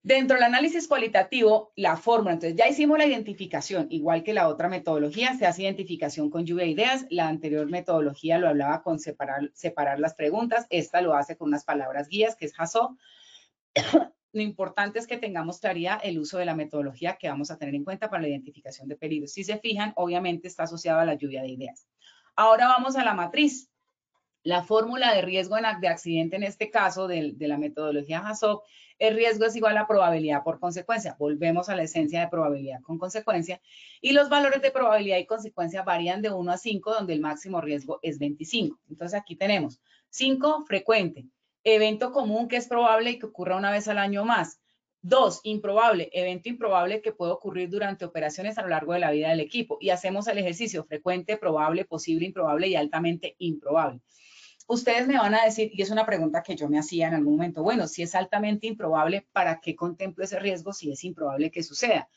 Dentro del análisis cualitativo, la fórmula, entonces ya hicimos la identificación, igual que la otra metodología, se hace identificación con lluvia de ideas. La anterior metodología lo hablaba con separar las preguntas, esta lo hace con unas palabras guías, que es HAZOP. Lo importante es que tengamos claridad el uso de la metodología que vamos a tener en cuenta para la identificación de peligros. Si se fijan, obviamente está asociado a la lluvia de ideas. Ahora vamos a la matriz. La fórmula de riesgo de accidente en este caso de la metodología HAZOP, el riesgo es igual a probabilidad por consecuencia. Volvemos a la esencia de probabilidad con consecuencia. Y los valores de probabilidad y consecuencia varían de 1 a 5, donde el máximo riesgo es 25. Entonces aquí tenemos 5, frecuente. Evento común, que es probable y que ocurra una vez al año o más. 2, improbable, evento improbable que puede ocurrir durante operaciones a lo largo de la vida del equipo. Y hacemos el ejercicio frecuente, probable, posible, improbable y altamente improbable. Ustedes me van a decir, y es una pregunta que yo me hacía en algún momento, bueno, si es altamente improbable, ¿para qué contemplo ese riesgo si es improbable que suceda?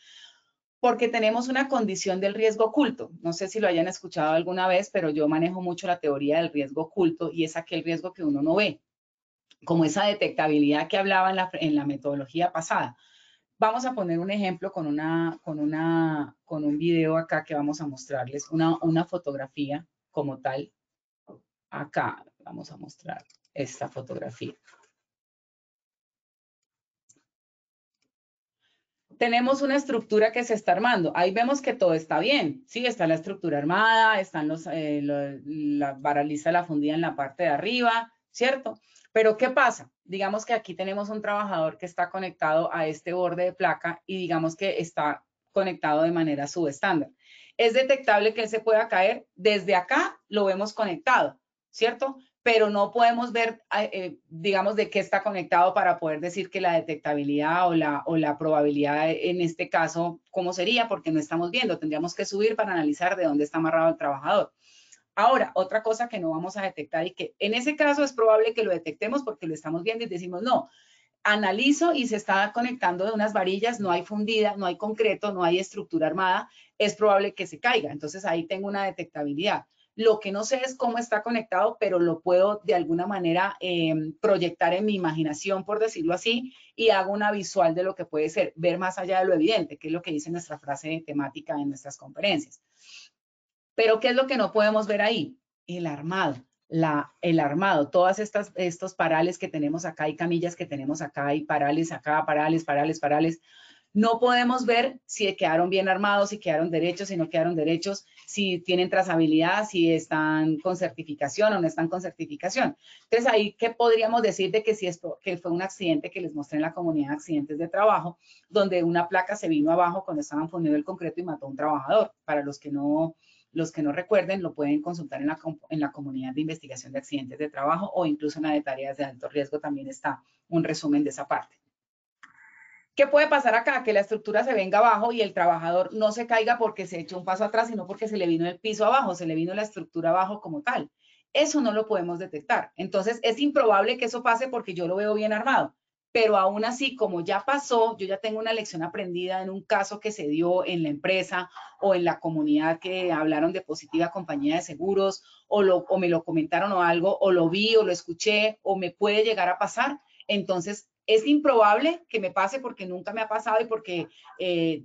Porque tenemos una condición del riesgo oculto. No sé si lo hayan escuchado alguna vez, pero yo manejo mucho la teoría del riesgo oculto y es aquel riesgo que uno no ve, como esa detectabilidad que hablaba en la metodología pasada. Vamos a poner un ejemplo con un video acá que vamos a mostrarles, una fotografía como tal. Acá vamos a mostrar esta fotografía. Tenemos una estructura que se está armando. Ahí vemos que todo está bien. Sí, está la estructura armada, están la baraliza, la fundida en la parte de arriba, ¿cierto? Pero ¿qué pasa? Digamos que aquí tenemos un trabajador que está conectado a este borde de placa y digamos que está conectado de manera subestándar. Es detectable que él se pueda caer. Desde acá lo vemos conectado, ¿cierto? Pero no podemos ver, digamos, de qué está conectado para poder decir que la detectabilidad o la probabilidad en este caso, ¿cómo sería? Porque no estamos viendo, tendríamos que subir para analizar de dónde está amarrado el trabajador. Ahora, otra cosa que no vamos a detectar y que en ese caso es probable que lo detectemos porque lo estamos viendo y decimos, no, analizo y se está conectando de unas varillas, no hay fundida, no hay concreto, no hay estructura armada, es probable que se caiga. Entonces ahí tengo una detectabilidad. Lo que no sé es cómo está conectado, pero lo puedo de alguna manera proyectar en mi imaginación, por decirlo así, y hago una visual de lo que puede ser, ver más allá de lo evidente, que es lo que dice nuestra frase temática en nuestras conferencias. Pero ¿qué es lo que no podemos ver ahí? El armado. El armado, todas estos parales que tenemos acá y camillas que tenemos acá y parales acá, parales. No podemos ver si quedaron bien armados, si quedaron derechos, si no quedaron derechos, si tienen trazabilidad, si están con certificación o no están con certificación. Entonces, ahí, ¿qué podríamos decir de que si esto que fue un accidente que les mostré en la comunidad de accidentes de trabajo, donde una placa se vino abajo cuando estaban fundiendo el concreto y mató a un trabajador? Para los que no recuerden, lo pueden consultar en la comunidad de investigación de accidentes de trabajo o incluso en la de tareas de alto riesgo también está un resumen de esa parte. ¿Qué puede pasar acá? Que la estructura se venga abajo y el trabajador no se caiga porque se echó un paso atrás, sino porque se le vino el piso abajo, se le vino la estructura abajo como tal. Eso no lo podemos detectar. Entonces, es improbable que eso pase porque yo lo veo bien armado. Pero aún así, como ya pasó, yo ya tengo una lección aprendida en un caso que se dio en la empresa o en la comunidad que hablaron de Positiva Compañía de Seguros o me lo comentaron o algo, o lo vi o lo escuché o me puede llegar a pasar. Entonces, es improbable que me pase porque nunca me ha pasado y porque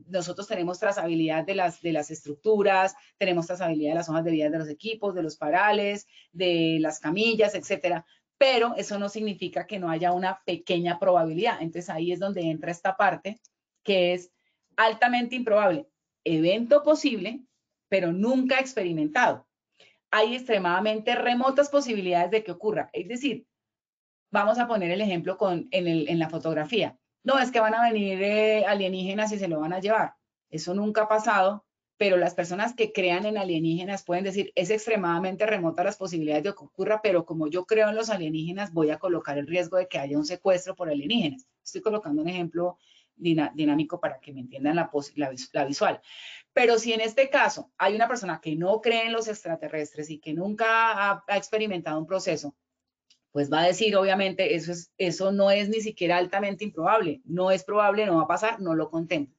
nosotros tenemos trazabilidad de las estructuras, tenemos trazabilidad de las hojas de vida de los equipos, de los parales, de las camillas, etcétera. Pero eso no significa que no haya una pequeña probabilidad. Entonces ahí es donde entra esta parte que es altamente improbable. Evento posible, pero nunca experimentado. Hay extremadamente remotas posibilidades de que ocurra. Es decir, vamos a poner el ejemplo en la fotografía. No, es que van a venir alienígenas y se lo van a llevar. Eso nunca ha pasado, pero las personas que crean en alienígenas pueden decir, es extremadamente remota las posibilidades de que ocurra, pero como yo creo en los alienígenas, voy a colocar el riesgo de que haya un secuestro por alienígenas. Estoy colocando un ejemplo dinámico para que me entiendan la visual. Pero si en este caso hay una persona que no cree en los extraterrestres y que nunca ha experimentado un proceso, pues va a decir, obviamente, eso no es ni siquiera altamente improbable. No es probable, no va a pasar, no lo contemplo.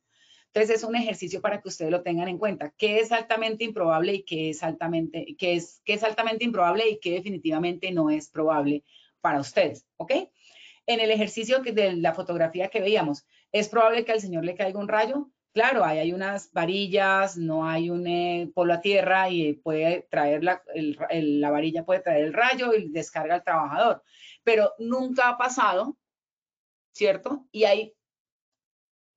Entonces, es un ejercicio para que ustedes lo tengan en cuenta. ¿Qué es altamente improbable y qué es altamente improbable y qué definitivamente no es probable para ustedes? ¿Ok? En el ejercicio de la fotografía que veíamos, ¿es probable que al señor le caiga un rayo? Claro, hay unas varillas, no hay un polo a tierra y puede traer la varilla puede traer el rayo y descarga al trabajador. Pero nunca ha pasado, ¿cierto? Y ahí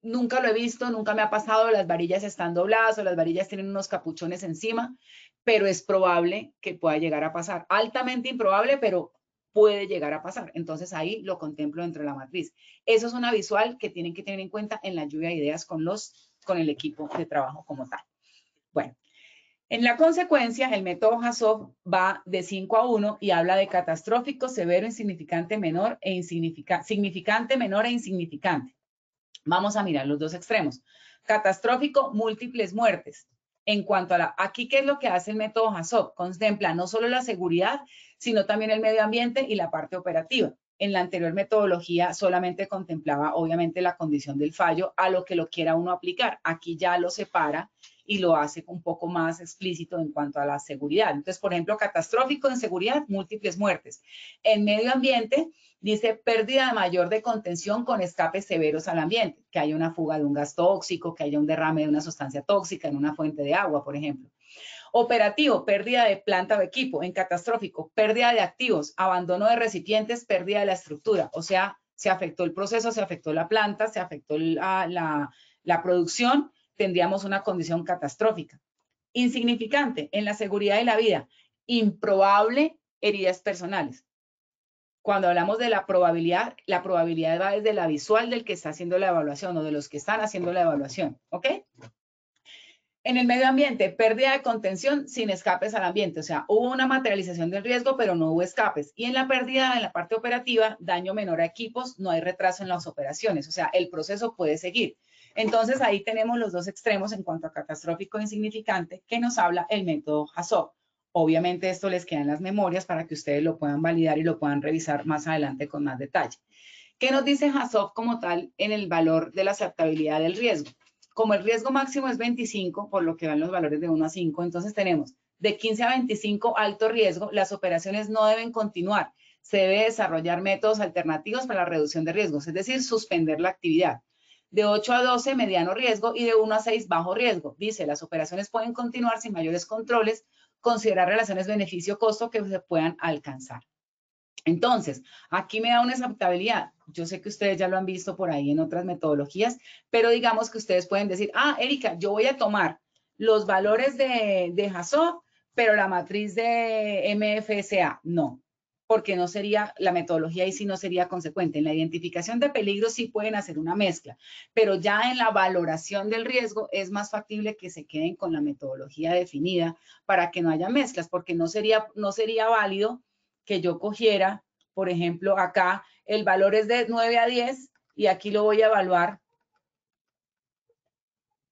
nunca lo he visto, nunca me ha pasado, las varillas están dobladas o las varillas tienen unos capuchones encima, pero es probable que pueda llegar a pasar. Altamente improbable, pero puede llegar a pasar. Entonces ahí lo contemplo dentro de la matriz. Eso es una visual que tienen que tener en cuenta en la lluvia de ideas con el equipo de trabajo como tal. Bueno, en la consecuencia, el método Hassov va de 5 a 1 y habla de catastrófico, severo, insignificante, menor e significante, menor e insignificante. Vamos a mirar los dos extremos. Catastrófico, múltiples muertes. En cuanto a aquí, ¿qué es lo que hace el método Hassov? Contempla no solo la seguridad, sino también el medio ambiente y la parte operativa. En la anterior metodología solamente contemplaba, obviamente, la condición del fallo a lo que lo quiera uno aplicar. Aquí ya lo separa y lo hace un poco más explícito en cuanto a la seguridad. Entonces, por ejemplo, catastrófico en seguridad, múltiples muertes. En medio ambiente, dice pérdida mayor de contención con escapes severos al ambiente, que haya una fuga de un gas tóxico, que haya un derrame de una sustancia tóxica en una fuente de agua, por ejemplo. Operativo, pérdida de planta o equipo. En catastrófico, pérdida de activos, abandono de recipientes, pérdida de la estructura. O sea, se afectó el proceso, se afectó la planta, se afectó la producción, tendríamos una condición catastrófica. Insignificante, en la seguridad de la vida. Improbable, heridas personales. Cuando hablamos de la probabilidad va desde la visual del que está haciendo la evaluación o de los que están haciendo la evaluación, ¿ok? En el medio ambiente, pérdida de contención sin escapes al ambiente, o sea, hubo una materialización del riesgo, pero no hubo escapes. Y en la pérdida, en la parte operativa, daño menor a equipos, no hay retraso en las operaciones, o sea, el proceso puede seguir. Entonces, ahí tenemos los dos extremos en cuanto a catastrófico e insignificante que nos habla el método Hassov. Obviamente esto les queda en las memorias para que ustedes lo puedan validar y lo puedan revisar más adelante con más detalle. ¿Qué nos dice Hassov como tal en el valor de la aceptabilidad del riesgo? Como el riesgo máximo es 25, por lo que van los valores de 1 a 5, entonces tenemos de 15 a 25 alto riesgo, las operaciones no deben continuar. Se debe desarrollar métodos alternativos para la reducción de riesgos, es decir, suspender la actividad. De 8 a 12, mediano riesgo, y de 1 a 6, bajo riesgo. Dice, las operaciones pueden continuar sin mayores controles, considerar relaciones beneficio-costo que se puedan alcanzar. Entonces, aquí me da una aceptabilidad. Yo sé que ustedes ya lo han visto por ahí en otras metodologías, pero digamos que ustedes pueden decir, Erika, yo voy a tomar los valores de Hassov, pero la matriz de MFSA, no, porque no sería, la metodología ahí sí no sería consecuente. En la identificación de peligros sí pueden hacer una mezcla, pero ya en la valoración del riesgo es más factible que se queden con la metodología definida para que no haya mezclas, porque no sería válido que yo cogiera, por ejemplo, acá el valor es de 9 a 10 y aquí lo voy a evaluar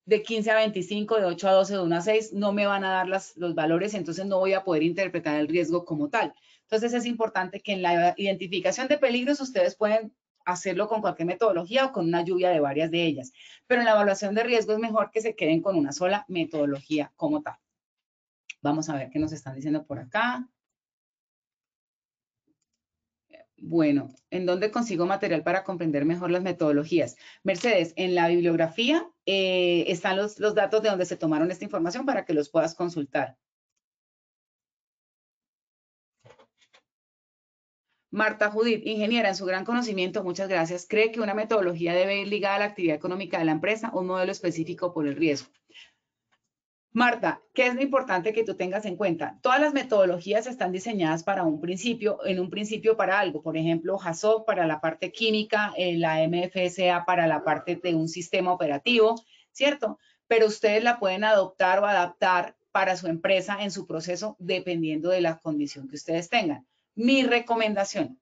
de 15 a 25, de 8 a 12, de 1 a 6, no me van a dar los valores, entonces no voy a poder interpretar el riesgo como tal. Entonces es importante que en la identificación de peligros ustedes pueden hacerlo con cualquier metodología o con una lluvia de varias de ellas, pero en la evaluación de riesgo es mejor que se queden con una sola metodología como tal. Vamos a ver qué nos están diciendo por acá. Bueno, ¿en dónde consigo material para comprender mejor las metodologías? Mercedes, en la bibliografía están los datos de donde se tomaron esta información para que los puedas consultar. Marta Judith, ingeniera, en su gran conocimiento, muchas gracias, cree que una metodología debe ir ligada a la actividad económica de la empresa, un modelo específico por el riesgo. Marta, ¿qué es lo importante que tú tengas en cuenta? Todas las metodologías están diseñadas para un principio, para algo. Por ejemplo, Hassov para la parte química, la MFSA para la parte de un sistema operativo, ¿cierto? pero ustedes la pueden adoptar o adaptar para su empresa en su proceso dependiendo de la condición que ustedes tengan. Mi recomendación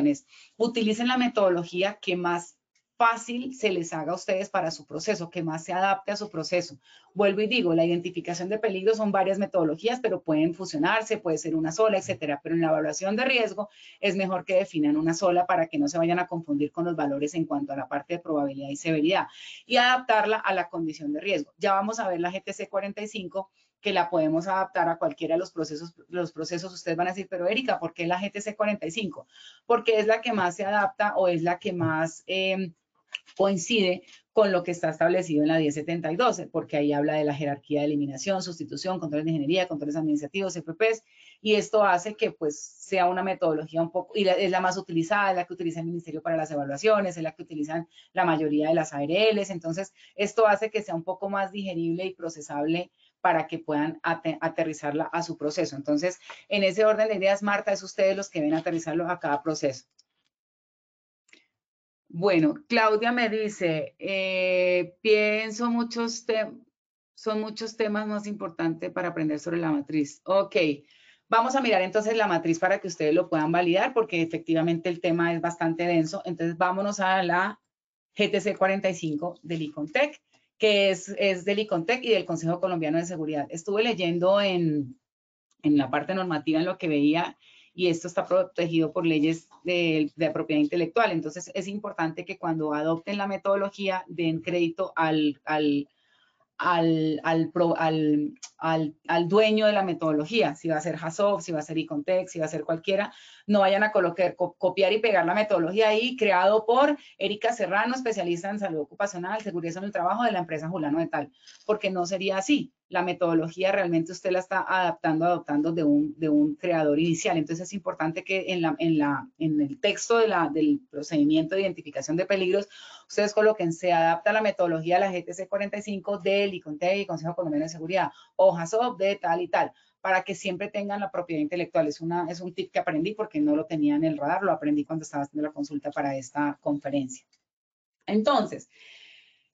es utilicen la metodología que más fácil se les haga a ustedes para su proceso, que más se adapte a su proceso. Vuelvo y digo, la identificación de peligros son varias metodologías, pero pueden fusionarse, puede ser una sola, etcétera. Pero en la evaluación de riesgo es mejor que definan una sola para que no se vayan a confundir con los valores en cuanto a la parte de probabilidad y severidad y adaptarla a la condición de riesgo. Ya vamos a ver la GTC 45, que la podemos adaptar a cualquiera de los procesos. Ustedes van a decir, pero Erika, ¿por qué la GTC 45? Porque es la que más se adapta o es la que más coincide con lo que está establecido en la 1072, porque ahí habla de la jerarquía de eliminación, sustitución, controles de ingeniería, controles administrativos, FPs, y esto hace que pues sea una metodología un poco, y es la más utilizada, es la que utiliza el Ministerio para las Evaluaciones, es la que utilizan la mayoría de las ARLs, entonces esto hace que sea un poco más digerible y procesable para que puedan aterrizarla a su proceso. Entonces, en ese orden de ideas, Marta, es ustedes los que ven aterrizarlo a cada proceso. Bueno, Claudia me dice, pienso son muchos temas más importantes para aprender sobre la matriz. Ok, vamos a mirar entonces la matriz para que ustedes lo puedan validar porque efectivamente el tema es bastante denso. Entonces vámonos a la GTC 45 del ICONTEC, que es del ICONTEC y del Consejo Colombiano de Seguridad. Estuve leyendo en la parte normativa en lo que veía y esto está protegido por leyes de propiedad intelectual. Entonces, es importante que cuando adopten la metodología den crédito al dueño de la metodología, si va a ser HACCP, si va a ser ICONTEC, si va a ser cualquiera, no vayan a copiar y pegar la metodología ahí, creado por Erika Serrano, especialista en salud ocupacional, seguridad en el trabajo de la empresa Julano de Tal, porque no sería así. La metodología realmente usted la está adoptando de un creador inicial. Entonces es importante que en el texto del procedimiento de identificación de peligros, ustedes coloquen, se adapta la metodología a la GTC 45 del ICONTEC y Consejo Colombiano de Seguridad, o HACCP de tal y tal, para que siempre tengan la propiedad intelectual. Es un tip que aprendí porque no lo tenía en el radar, lo aprendí cuando estaba haciendo la consulta para esta conferencia. Entonces,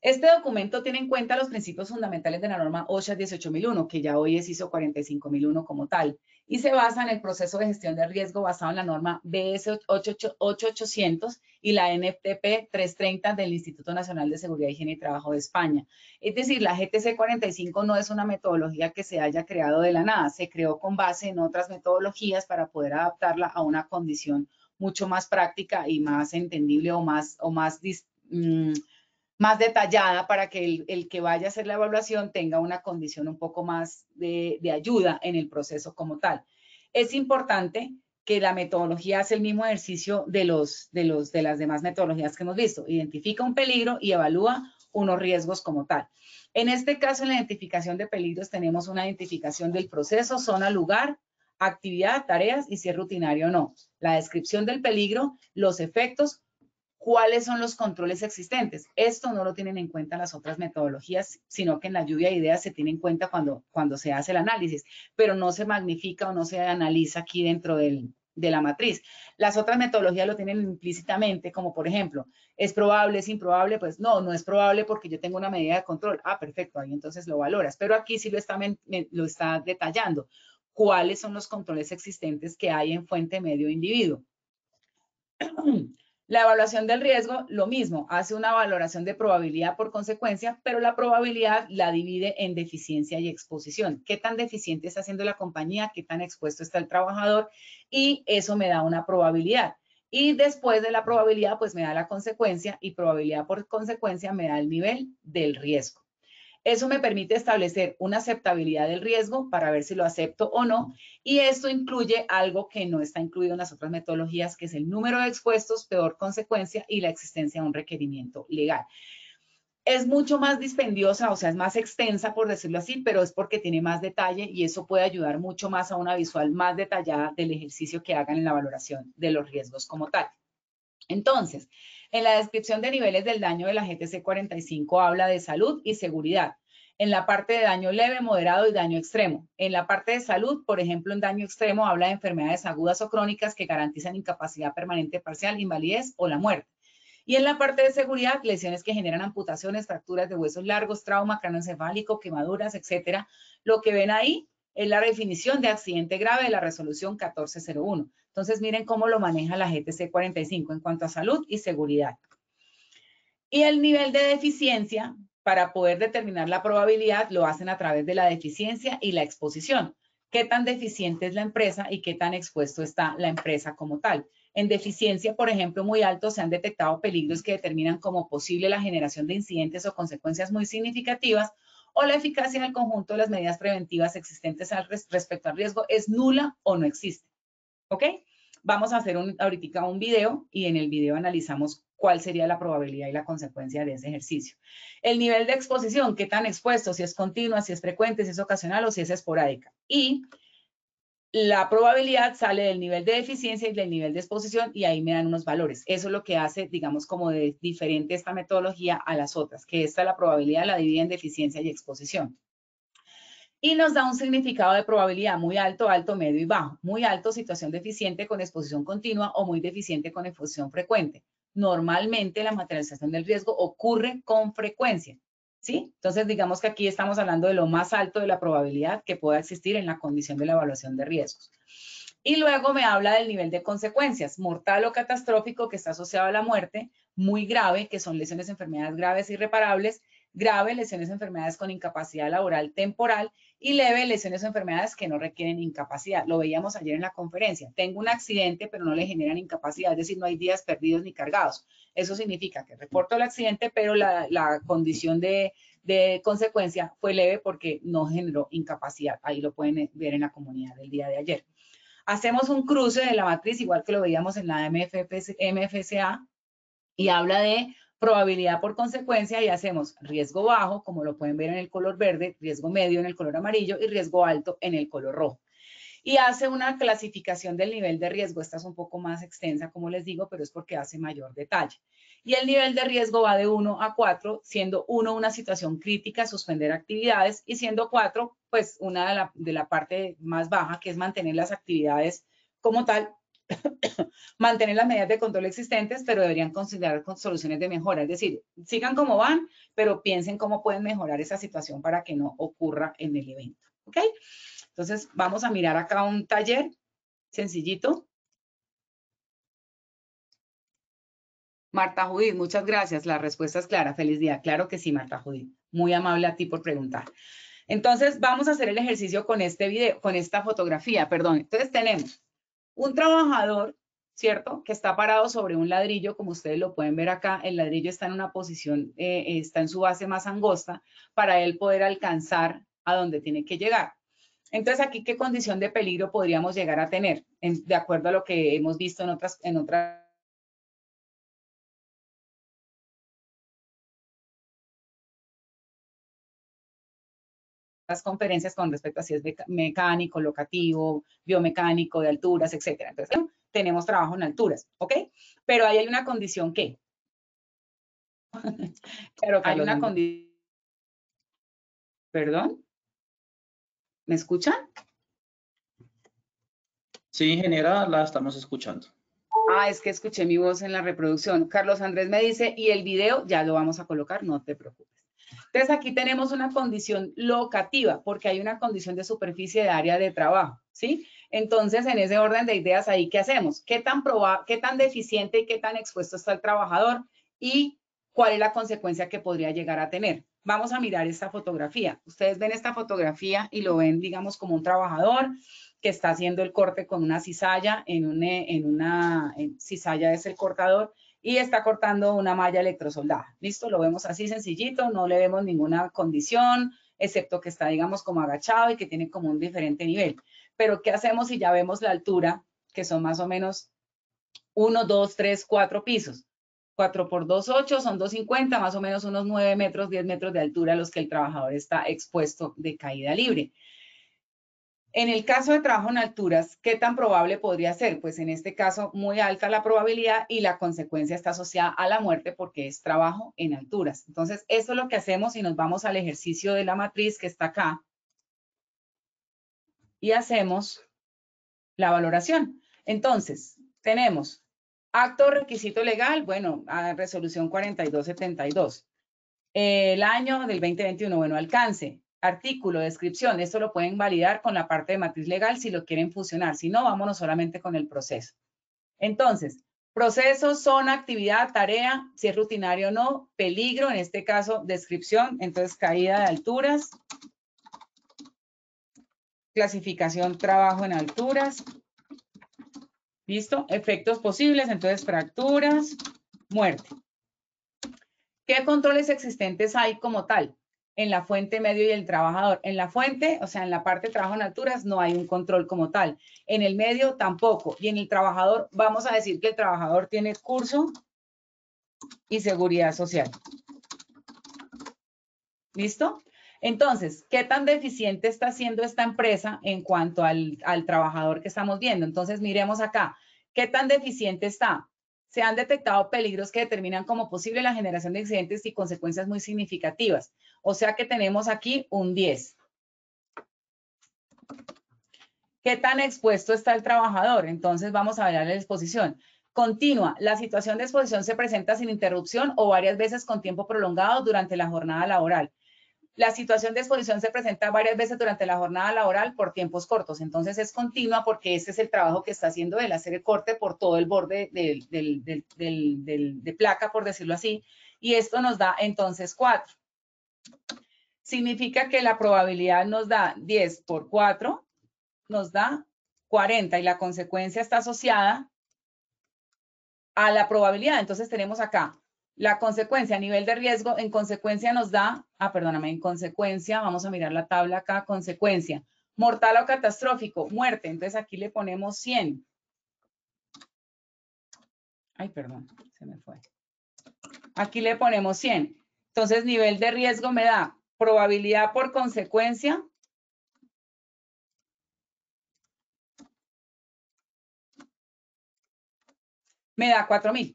este documento tiene en cuenta los principios fundamentales de la norma OSHA 18001, que ya hoy es ISO 45001 como tal, y se basa en el proceso de gestión de riesgo basado en la norma BS 8800 y la NFTP 330 del Instituto Nacional de Seguridad, Higiene y Trabajo de España. Es decir, la GTC 45 no es una metodología que se haya creado de la nada, se creó con base en otras metodologías para poder adaptarla a una condición mucho más práctica y más entendible o más detallada para que el que vaya a hacer la evaluación tenga una condición un poco más de ayuda en el proceso como tal. Es importante que la metodología hace el mismo ejercicio de las demás metodologías que hemos visto. Identifica un peligro y evalúa unos riesgos como tal. En este caso, en la identificación de peligros, tenemos una identificación del proceso, zona, lugar, actividad, tareas y si es rutinario o no. La descripción del peligro, los efectos, cuáles son los controles existentes. Esto no lo tienen en cuenta las otras metodologías, sino que en la lluvia de ideas se tiene en cuenta cuando se hace el análisis, pero no se magnifica o no se analiza aquí dentro de la matriz. Las otras metodologías lo tienen implícitamente, como por ejemplo, ¿es probable, es improbable? Pues no es probable porque yo tengo una medida de control. Ah, perfecto, ahí entonces lo valoras. Pero aquí sí lo está detallando. ¿Cuáles son los controles existentes que hay en fuente, medio, individuo? La evaluación del riesgo, lo mismo, hace una valoración de probabilidad por consecuencia, pero la probabilidad la divide en deficiencia y exposición. ¿Qué tan deficiente está haciendo la compañía? ¿Qué tan expuesto está el trabajador? Y eso me da una probabilidad. Y después de la probabilidad, pues me da la consecuencia y probabilidad por consecuencia me da el nivel del riesgo. Eso me permite establecer una aceptabilidad del riesgo para ver si lo acepto o no. Y esto incluye algo que no está incluido en las otras metodologías, que es el número de expuestos, peor consecuencia y la existencia de un requerimiento legal. Es mucho más dispendiosa, o sea, es más extensa, por decirlo así, pero es porque tiene más detalle y eso puede ayudar mucho más a una visual más detallada del ejercicio que hagan en la valoración de los riesgos como tal. Entonces, en la descripción de niveles del daño de la GTC 45 habla de salud y seguridad. En la parte de daño leve, moderado y daño extremo. En la parte de salud, por ejemplo, en daño extremo habla de enfermedades agudas o crónicas que garantizan incapacidad permanente parcial, invalidez o la muerte. Y en la parte de seguridad, lesiones que generan amputaciones, fracturas de huesos largos, trauma craneoencefálico, quemaduras, etcétera. Lo que ven ahí es la definición de accidente grave de la resolución 1401. Entonces, miren cómo lo maneja la GTC 45 en cuanto a salud y seguridad. Y el nivel de deficiencia, para poder determinar la probabilidad, lo hacen a través de la deficiencia y la exposición. ¿Qué tan deficiente es la empresa y qué tan expuesto está la empresa como tal? En deficiencia, por ejemplo, muy alto, se han detectado peligros que determinan como posible la generación de incidentes o consecuencias muy significativas, o la eficacia del conjunto de las medidas preventivas existentes respecto al riesgo es nula o no existe. ¿Ok? Vamos a hacer ahorita un video y en el video analizamos cuál sería la probabilidad y la consecuencia de ese ejercicio. El nivel de exposición, qué tan expuesto, si es continua, si es frecuente, si es ocasional o si es esporádica. Y la probabilidad sale del nivel de deficiencia y del nivel de exposición y ahí me dan unos valores. Eso es lo que hace, digamos, como de diferente esta metodología a las otras, que esta la probabilidad la divide en deficiencia y exposición. Y nos da un significado de probabilidad muy alto, alto, medio y bajo. Muy alto, situación deficiente con exposición continua o muy deficiente con exposición frecuente. Normalmente la materialización del riesgo ocurre con frecuencia, ¿sí? Entonces, digamos que aquí estamos hablando de lo más alto de la probabilidad que pueda existir en la condición de la evaluación de riesgos. Y luego me habla del nivel de consecuencias, mortal o catastrófico, que está asociado a la muerte, muy grave, que son lesiones, enfermedades graves e irreparables, grave, lesiones, enfermedades con incapacidad laboral temporal, y leve, lesiones o enfermedades que no requieren incapacidad. Lo veíamos ayer en la conferencia. Tengo un accidente, pero no le generan incapacidad, es decir, no hay días perdidos ni cargados. Eso significa que reporto el accidente, pero la condición de consecuencia fue leve porque no generó incapacidad. Ahí lo pueden ver en la comunidad del día de ayer. Hacemos un cruce de la matriz, igual que lo veíamos en la MFCA, y habla de probabilidad por consecuencia y hacemos riesgo bajo, como lo pueden ver en el color verde, riesgo medio en el color amarillo y riesgo alto en el color rojo. Y hace una clasificación del nivel de riesgo. Esta es un poco más extensa, como les digo, pero es porque hace mayor detalle. Y el nivel de riesgo va de 1 a 4, siendo 1 una situación crítica, suspender actividades, y siendo 4, pues una de la parte más baja, que es mantener las actividades como tal, mantener las medidas de control existentes, pero deberían considerar soluciones de mejora. Es decir, sigan como van, pero piensen cómo pueden mejorar esa situación para que no ocurra en el evento. ¿Ok? Entonces, vamos a mirar acá un taller sencillito. Marta Judith, muchas gracias. La respuesta es clara. Feliz día. Claro que sí, Marta Judith. Muy amable a ti por preguntar. Entonces, vamos a hacer el ejercicio con este video, con esta fotografía, perdón. Entonces, tenemos un trabajador, ¿cierto? Que está parado sobre un ladrillo, como ustedes lo pueden ver acá. El ladrillo está en una posición, está en su base más angosta para él poder alcanzar a donde tiene que llegar. Entonces, aquí, ¿qué condición de peligro podríamos llegar a tener? De acuerdo a lo que hemos visto en otras conferencias con respecto a si es mecánico, locativo, biomecánico, de alturas, etcétera. Entonces, tenemos trabajo en alturas, ¿ok? Pero ahí hay una condición que... Claro, hay una condición... ¿Perdón? ¿Me escuchan? Sí, ingeniera, la estamos escuchando. Ah, es que escuché mi voz en la reproducción. Carlos Andrés me dice, y el video ya lo vamos a colocar, no te preocupes. Entonces, aquí tenemos una condición locativa, porque hay una condición de superficie de área de trabajo, ¿sí? Entonces, en ese orden de ideas, ¿ahí qué hacemos? ¿Qué tan deficiente y qué tan expuesto está el trabajador? Y cuál es la consecuencia que podría llegar a tener. Vamos a mirar esta fotografía. Ustedes ven esta fotografía y lo ven, digamos, como un trabajador que está haciendo el corte con una cizalla, cizalla es el cortador, y está cortando una malla electrosoldada. ¿Listo? Lo vemos así sencillito, no le vemos ninguna condición, excepto que está, digamos, como agachado y que tiene como un diferente nivel. Pero, ¿qué hacemos si ya vemos la altura, que son más o menos 1, 2, 3, 4 pisos? 4 por 2, 8, son 250, más o menos unos 9 metros, 10 metros de altura a los que el trabajador está expuesto de caída libre. En el caso de trabajo en alturas, ¿qué tan probable podría ser? Pues en este caso, muy alta la probabilidad y la consecuencia está asociada a la muerte porque es trabajo en alturas. Entonces, eso es lo que hacemos y nos vamos al ejercicio de la matriz que está acá y hacemos la valoración. Entonces, tenemos Acto requisito legal, bueno, a resolución 4272. El año del 2021, bueno, alcance, artículo, descripción, esto lo pueden validar con la parte de matriz legal si lo quieren fusionar, si no, vámonos solamente con el proceso. Entonces, procesos, zona, actividad, tarea, si es rutinario o no, peligro, en este caso, descripción, entonces caída de alturas, clasificación, trabajo en alturas, ¿listo? Efectos posibles, entonces fracturas, muerte. ¿Qué controles existentes hay como tal? En la fuente, medio y el trabajador. En la fuente, o sea, en la parte de trabajo en alturas, no hay un control como tal. En el medio tampoco. Y en el trabajador, vamos a decir que el trabajador tiene curso y seguridad social. ¿Listo? Entonces, ¿qué tan deficiente está siendo esta empresa en cuanto al trabajador que estamos viendo? Entonces, miremos acá. ¿Qué tan deficiente está? Se han detectado peligros que determinan como posible la generación de accidentes y consecuencias muy significativas. O sea que tenemos aquí un 10. ¿Qué tan expuesto está el trabajador? Entonces vamos a ver la exposición. Continua. La situación de exposición se presenta sin interrupción o varias veces con tiempo prolongado durante la jornada laboral. La situación de exposición se presenta varias veces durante la jornada laboral por tiempos cortos. Entonces es continua porque ese es el trabajo que está haciendo él, hacer el corte por todo el borde de placa, por decirlo así. Y esto nos da entonces 4. Significa que la probabilidad nos da 10 por 4, nos da 40 y la consecuencia está asociada a la probabilidad. Entonces tenemos acá la consecuencia a nivel de riesgo, en consecuencia nos da, en consecuencia, vamos a mirar la tabla acá, consecuencia, mortal o catastrófico, muerte. Entonces aquí le ponemos 100. Ay, perdón, se me fue. Aquí le ponemos 100. Entonces nivel de riesgo me da probabilidad por consecuencia. Me da 4.000.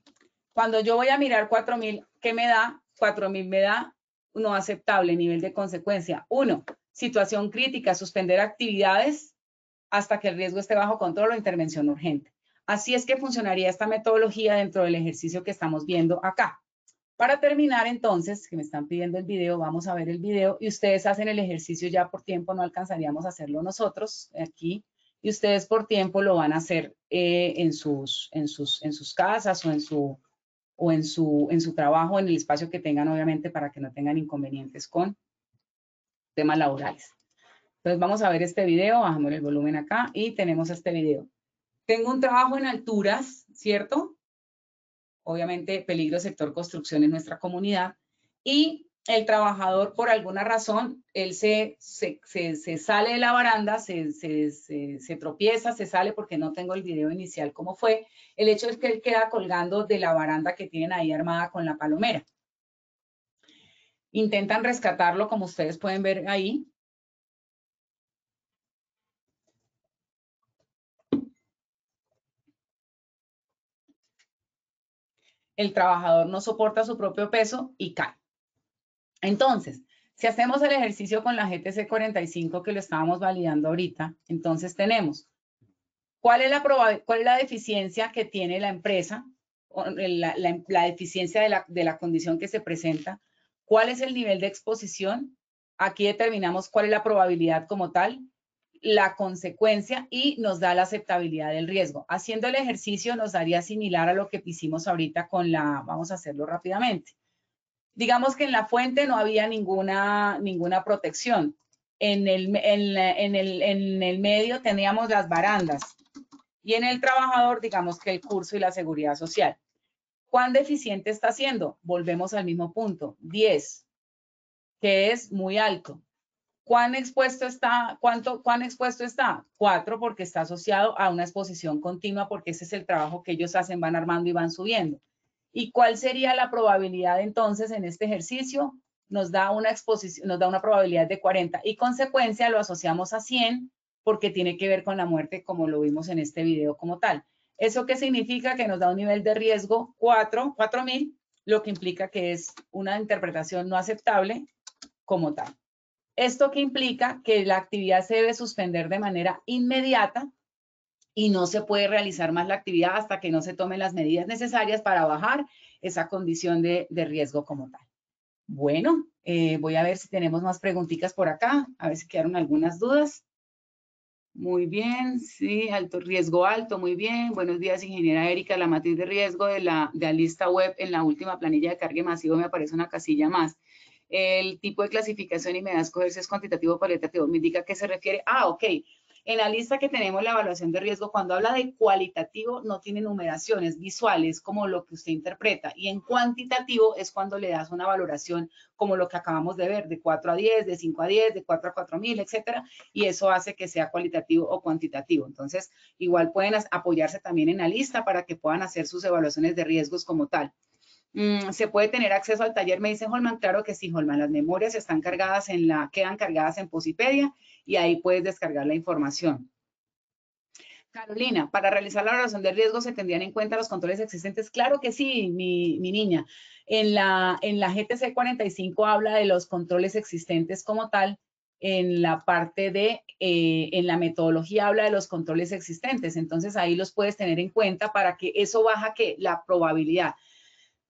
Cuando yo voy a mirar 4.000, ¿qué me da? 4.000 me da no aceptable, nivel de consecuencia. 1, situación crítica, suspender actividades hasta que el riesgo esté bajo control o intervención urgente. Así es que funcionaría esta metodología dentro del ejercicio que estamos viendo acá. Para terminar, entonces, que me están pidiendo el video, vamos a ver el video y ustedes hacen el ejercicio ya por tiempo, no alcanzaríamos a hacerlo nosotros aquí. Y ustedes por tiempo lo van a hacer en sus casas o en su trabajo, en el espacio que tengan, obviamente, para que no tengan inconvenientes con temas laborales. Entonces vamos a ver este video, bajamos el volumen acá y tenemos este video. Tengo un trabajo en alturas, ¿cierto? Obviamente peligro sector construcción en nuestra comunidad y el trabajador por alguna razón, él se sale de la baranda, se tropieza, se sale porque no tengo el video inicial cómo fue. El hecho es que él queda colgando de la baranda que tienen ahí armada con la palomera. Intentan rescatarlo como ustedes pueden ver ahí. El trabajador no soporta su propio peso y cae. Entonces, si hacemos el ejercicio con la GTC 45 que lo estábamos validando ahorita, entonces tenemos, ¿cuál es la deficiencia que tiene la empresa? La deficiencia de la condición que se presenta. ¿Cuál es el nivel de exposición? Aquí determinamos cuál es la probabilidad como tal, la consecuencia y nos da la aceptabilidad del riesgo. Haciendo el ejercicio nos daría similar a lo que hicimos ahorita con vamos a hacerlo rápidamente. Digamos que en la fuente no había ninguna protección. En el medio teníamos las barandas y en el trabajador, digamos que el curso y la seguridad social. ¿Cuán deficiente está siendo? Volvemos al mismo punto, 10, que es muy alto. ¿Cuán expuesto está? ¿Cuán expuesto está? 4, porque está asociado a una exposición continua, porque ese es el trabajo que ellos hacen, van armando y van subiendo. ¿Y cuál sería la probabilidad entonces en este ejercicio? Nos da una exposición, nos da una probabilidad de 40 y consecuencia lo asociamos a 100 porque tiene que ver con la muerte como lo vimos en este video como tal. ¿Eso qué significa? Que nos da un nivel de riesgo 4.000, lo que implica que es una interpretación no aceptable como tal. ¿Esto qué implica? Que la actividad se debe suspender de manera inmediata y no se puede realizar más la actividad hasta que no se tomen las medidas necesarias para bajar esa condición de riesgo como tal. Bueno, voy a ver si tenemos más preguntitas por acá, a ver si quedaron algunas dudas. Muy bien, sí, alto riesgo alto, muy bien. Buenos días, ingeniera Erika. La matriz de riesgo de la lista web en la última planilla de carga masivo me aparece una casilla más. El tipo de clasificación y me da a escoger si es cuantitativo o cualitativo. ¿Me indica a qué se refiere? Ah, ok. En la lista que tenemos la evaluación de riesgo, cuando habla de cualitativo, no tiene numeraciones visuales como lo que usted interpreta. Y en cuantitativo es cuando le das una valoración como lo que acabamos de ver, de 4 a 10, de 5 a 10, de 4 a 4000, etcétera. Y eso hace que sea cualitativo o cuantitativo. Entonces, igual pueden apoyarse también en la lista para que puedan hacer sus evaluaciones de riesgos como tal. ¿Se puede tener acceso al taller? Me dice Holman. Claro que sí, Holman. Las memorias están cargadas quedan cargadas en Posipedia y ahí puedes descargar la información. Carolina, para realizar la evaluación de riesgo se tendrían en cuenta los controles existentes. Claro que sí, mi niña. En la GTC 45 habla de los controles existentes como tal. En la parte de, en la metodología habla de los controles existentes. Entonces ahí los puedes tener en cuenta para que eso baja que la probabilidad.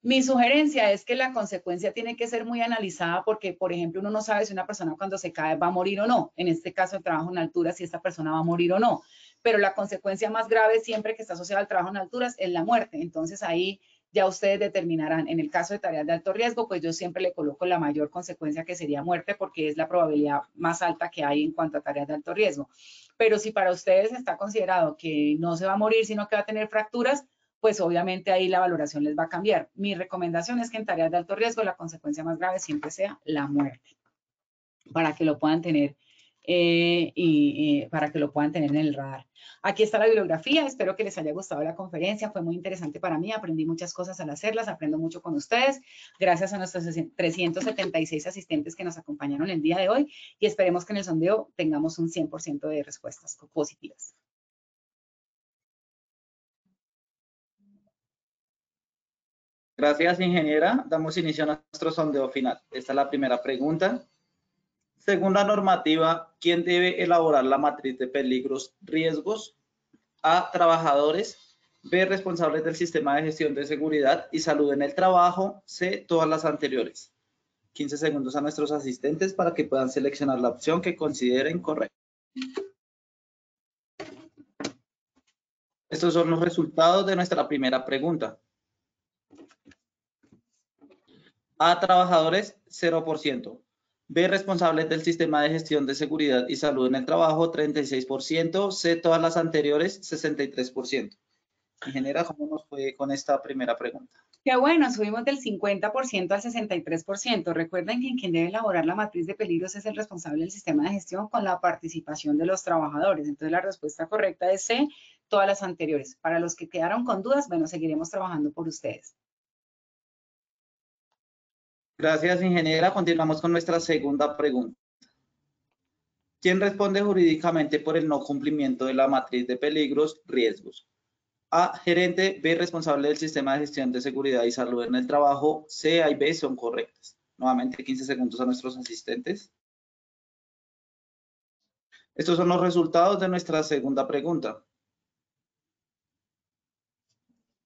Mi sugerencia es que la consecuencia tiene que ser muy analizada porque, por ejemplo, uno no sabe si una persona cuando se cae va a morir o no. En este caso, el trabajo en altura, si esta persona va a morir o no. Pero la consecuencia más grave siempre que está asociada al trabajo en alturas es la muerte. Entonces, ahí ya ustedes determinarán. En el caso de tareas de alto riesgo, pues yo siempre le coloco la mayor consecuencia que sería muerte porque es la probabilidad más alta que hay en cuanto a tareas de alto riesgo. Pero si para ustedes está considerado que no se va a morir, sino que va a tener fracturas, pues obviamente ahí la valoración les va a cambiar. Mi recomendación es que en tareas de alto riesgo la consecuencia más grave siempre sea la muerte, para que lo puedan tener para que lo puedan tener en el radar. Aquí está la bibliografía, espero que les haya gustado la conferencia, fue muy interesante para mí, aprendí muchas cosas al hacerlas, aprendo mucho con ustedes, gracias a nuestros 376 asistentes que nos acompañaron el día de hoy y esperemos que en el sondeo tengamos un 100% de respuestas positivas. Gracias, ingeniera. Damos inicio a nuestro sondeo final. Esta es la primera pregunta. Según la normativa, ¿quién debe elaborar la matriz de peligros, riesgos? A, trabajadores. B, responsables del sistema de gestión de seguridad y salud en el trabajo. C, todas las anteriores. 15 segundos a nuestros asistentes para que puedan seleccionar la opción que consideren correcta. Estos son los resultados de nuestra primera pregunta. A, trabajadores, 0%. B, responsables del sistema de gestión de seguridad y salud en el trabajo, 36%. C, todas las anteriores, 63%. Ingeniera, ¿cómo nos fue con esta primera pregunta? Qué bueno, subimos del 50% al 63%. Recuerden que quien debe elaborar la matriz de peligros es el responsable del sistema de gestión con la participación de los trabajadores. Entonces, la respuesta correcta es C, todas las anteriores. Para los que quedaron con dudas, bueno, seguiremos trabajando por ustedes. Gracias, ingeniera. Continuamos con nuestra segunda pregunta. ¿Quién responde jurídicamente por el no cumplimiento de la matriz de peligros, riesgos? A, gerente. B, responsable del sistema de gestión de seguridad y salud en el trabajo. C, A y B son correctas. Nuevamente 15 segundos a nuestros asistentes. Estos son los resultados de nuestra segunda pregunta.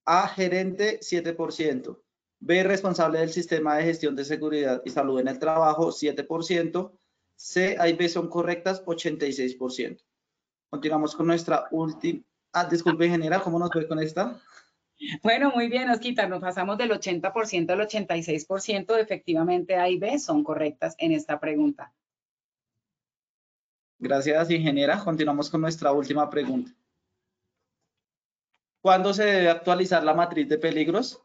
A, gerente, 7%. B, responsable del sistema de gestión de seguridad y salud en el trabajo, 7%. C, A y B son correctas, 86%. Continuamos con nuestra última. Disculpe, ingeniera, ¿cómo nos fue con esta? Bueno, muy bien, Osquita, nos pasamos del 80% al 86%. Efectivamente, A y B son correctas en esta pregunta. Gracias, ingeniera. Continuamos con nuestra última pregunta. ¿Cuándo se debe actualizar la matriz de peligros?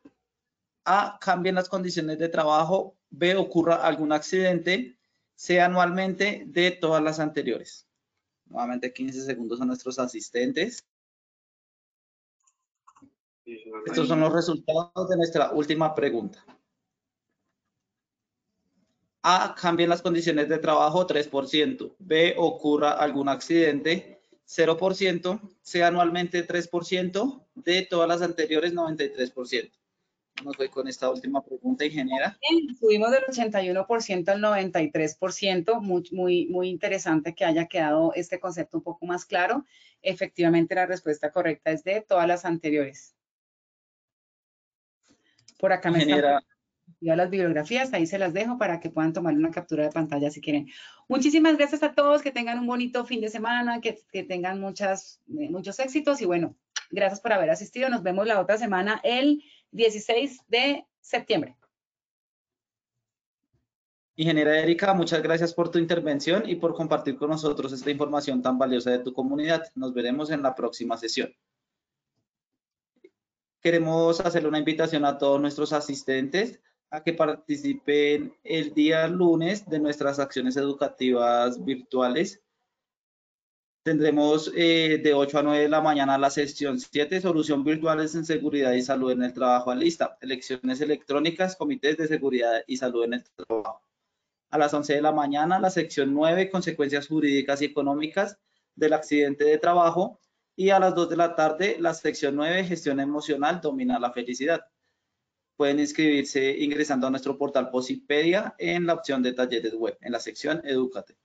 A, cambien las condiciones de trabajo. B, ocurra algún accidente. C, anualmente. D, todas las anteriores. Nuevamente 15 segundos a nuestros asistentes. Estos son los resultados de nuestra última pregunta. A, cambien las condiciones de trabajo, 3%. B, ocurra algún accidente, 0%. C, anualmente, 3%. D, todas las anteriores, 93%. nos fue con esta última pregunta, ingeniera? Subimos del 81% al 93%, muy interesante que haya quedado este concepto un poco más claro. Efectivamente, la respuesta correcta es de todas las anteriores. Por acá me Ingeniera, están ya las bibliografías, ahí se las dejo para que puedan tomar una captura de pantalla si quieren. Muchísimas gracias a todos, que tengan un bonito fin de semana, que tengan muchos éxitos y bueno, gracias por haber asistido. Nos vemos la otra semana el 16 de septiembre. ingeniera Erika, muchas gracias por tu intervención y por compartir con nosotros esta información tan valiosa de tu comunidad. Nos veremos en la próxima sesión. Queremos hacerle una invitación a todos nuestros asistentes a que participen el día lunes de nuestras acciones educativas virtuales. Tendremos de 8 a 9 de la mañana la sesión 7, solución virtuales en seguridad y salud en el trabajo a lista, elecciones electrónicas, comités de seguridad y salud en el trabajo. A las 11 de la mañana la sección 9, consecuencias jurídicas y económicas del accidente de trabajo. Y a las 2 de la tarde la sección 9, gestión emocional, domina la felicidad. Pueden inscribirse ingresando a nuestro portal Posipedia en la opción de talleres web, en la sección Edúcate.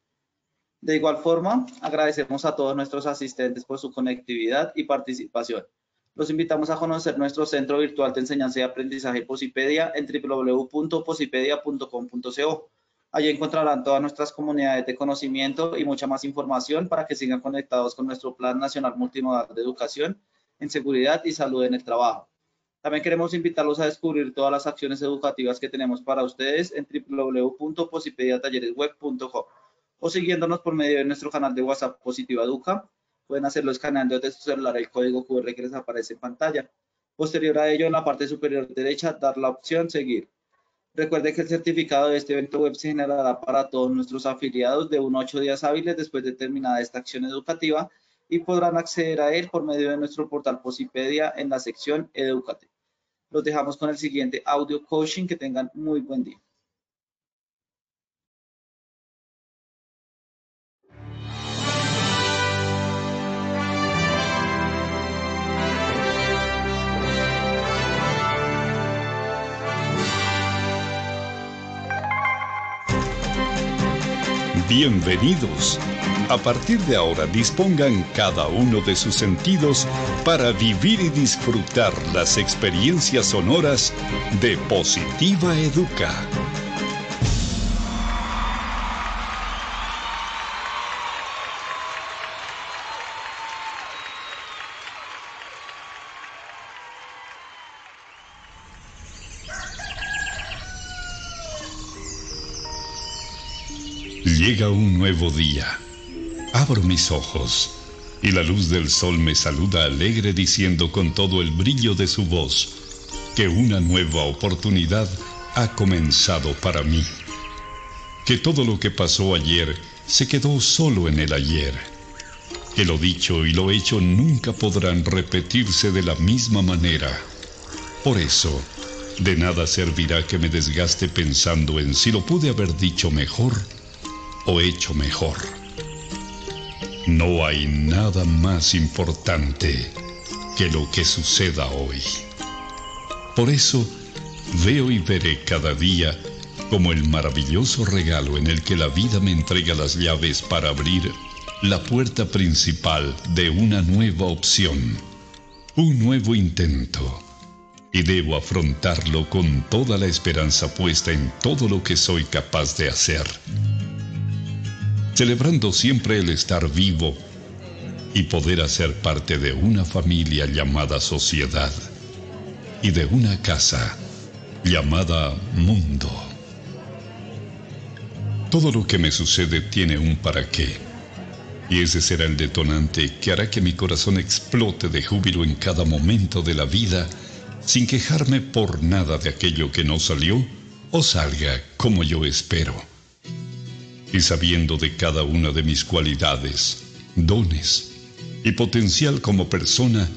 De igual forma, agradecemos a todos nuestros asistentes por su conectividad y participación. Los invitamos a conocer nuestro centro virtual de enseñanza y aprendizaje Posipedia en www.posipedia.com.co. Allí encontrarán todas nuestras comunidades de conocimiento y mucha más información para que sigan conectados con nuestro Plan Nacional Multimodal de Educación en Seguridad y Salud en el Trabajo. También queremos invitarlos a descubrir todas las acciones educativas que tenemos para ustedes en www.posipediatalleresweb.com o siguiéndonos por medio de nuestro canal de WhatsApp Positiva Educa. Pueden hacerlo escaneando desde su celular el código QR que les aparece en pantalla. Posterior a ello, en la parte superior derecha, dar la opción Seguir. Recuerde que el certificado de este evento web se generará para todos nuestros afiliados de 1 a 8 días hábiles después de terminada esta acción educativa y podrán acceder a él por medio de nuestro portal Posipedia en la sección Edúcate. Los dejamos con el siguiente audio coaching. Que tengan muy buen día. Bienvenidos. A partir de ahora dispongan cada uno de sus sentidos para vivir y disfrutar las experiencias sonoras de Positiva Educa. Llega un nuevo día. Abro mis ojos y la luz del sol me saluda alegre diciendo con todo el brillo de su voz que una nueva oportunidad ha comenzado para mí. Que todo lo que pasó ayer se quedó solo en el ayer. Que lo dicho y lo hecho nunca podrán repetirse de la misma manera. Por eso, de nada servirá que me desgaste pensando en si lo pude haber dicho mejor o hecho mejor. No hay nada más importante que lo que suceda hoy. Por eso, veo y veré cada día como el maravilloso regalo en el que la vida me entrega las llaves para abrir la puerta principal de una nueva opción, un nuevo intento. Y debo afrontarlo con toda la esperanza puesta en todo lo que soy capaz de hacer, celebrando siempre el estar vivo y poder hacer parte de una familia llamada sociedad y de una casa llamada mundo. Todo lo que me sucede tiene un para qué, y ese será el detonante que hará que mi corazón explote de júbilo en cada momento de la vida, sin quejarme por nada de aquello que no salió o salga como yo espero. Y sabiendo de cada una de mis cualidades, dones y potencial como persona,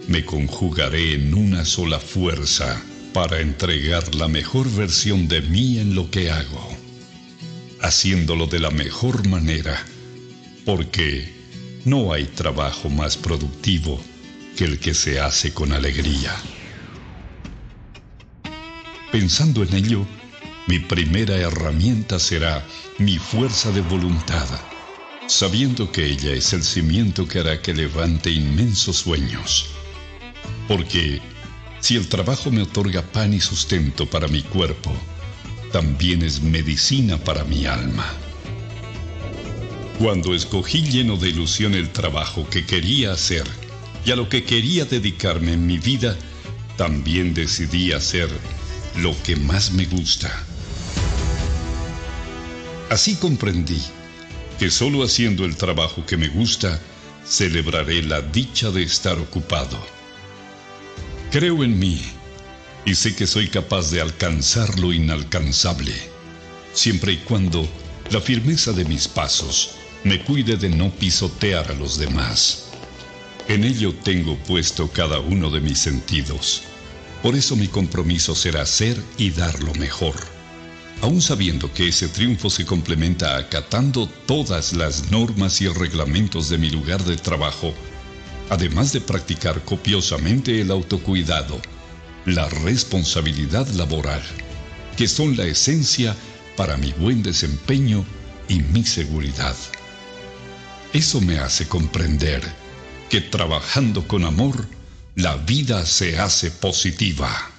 me conjugaré en una sola fuerza para entregar la mejor versión de mí en lo que hago, haciéndolo de la mejor manera, porque no hay trabajo más productivo que el que se hace con alegría. Pensando en ello, mi primera herramienta será mi fuerza de voluntad, sabiendo que ella es el cimiento que hará que levante inmensos sueños. Porque si el trabajo me otorga pan y sustento para mi cuerpo, también es medicina para mi alma. Cuando escogí lleno de ilusión el trabajo que quería hacer y a lo que quería dedicarme en mi vida, también decidí hacer lo que más me gusta. Así comprendí que solo haciendo el trabajo que me gusta, celebraré la dicha de estar ocupado. Creo en mí y sé que soy capaz de alcanzar lo inalcanzable, siempre y cuando la firmeza de mis pasos me cuide de no pisotear a los demás. En ello tengo puesto cada uno de mis sentidos. Por eso mi compromiso será ser y dar lo mejor, aun sabiendo que ese triunfo se complementa acatando todas las normas y reglamentos de mi lugar de trabajo, además de practicar copiosamente el autocuidado, la responsabilidad laboral, que son la esencia para mi buen desempeño y mi seguridad. Eso me hace comprender que trabajando con amor, la vida se hace positiva.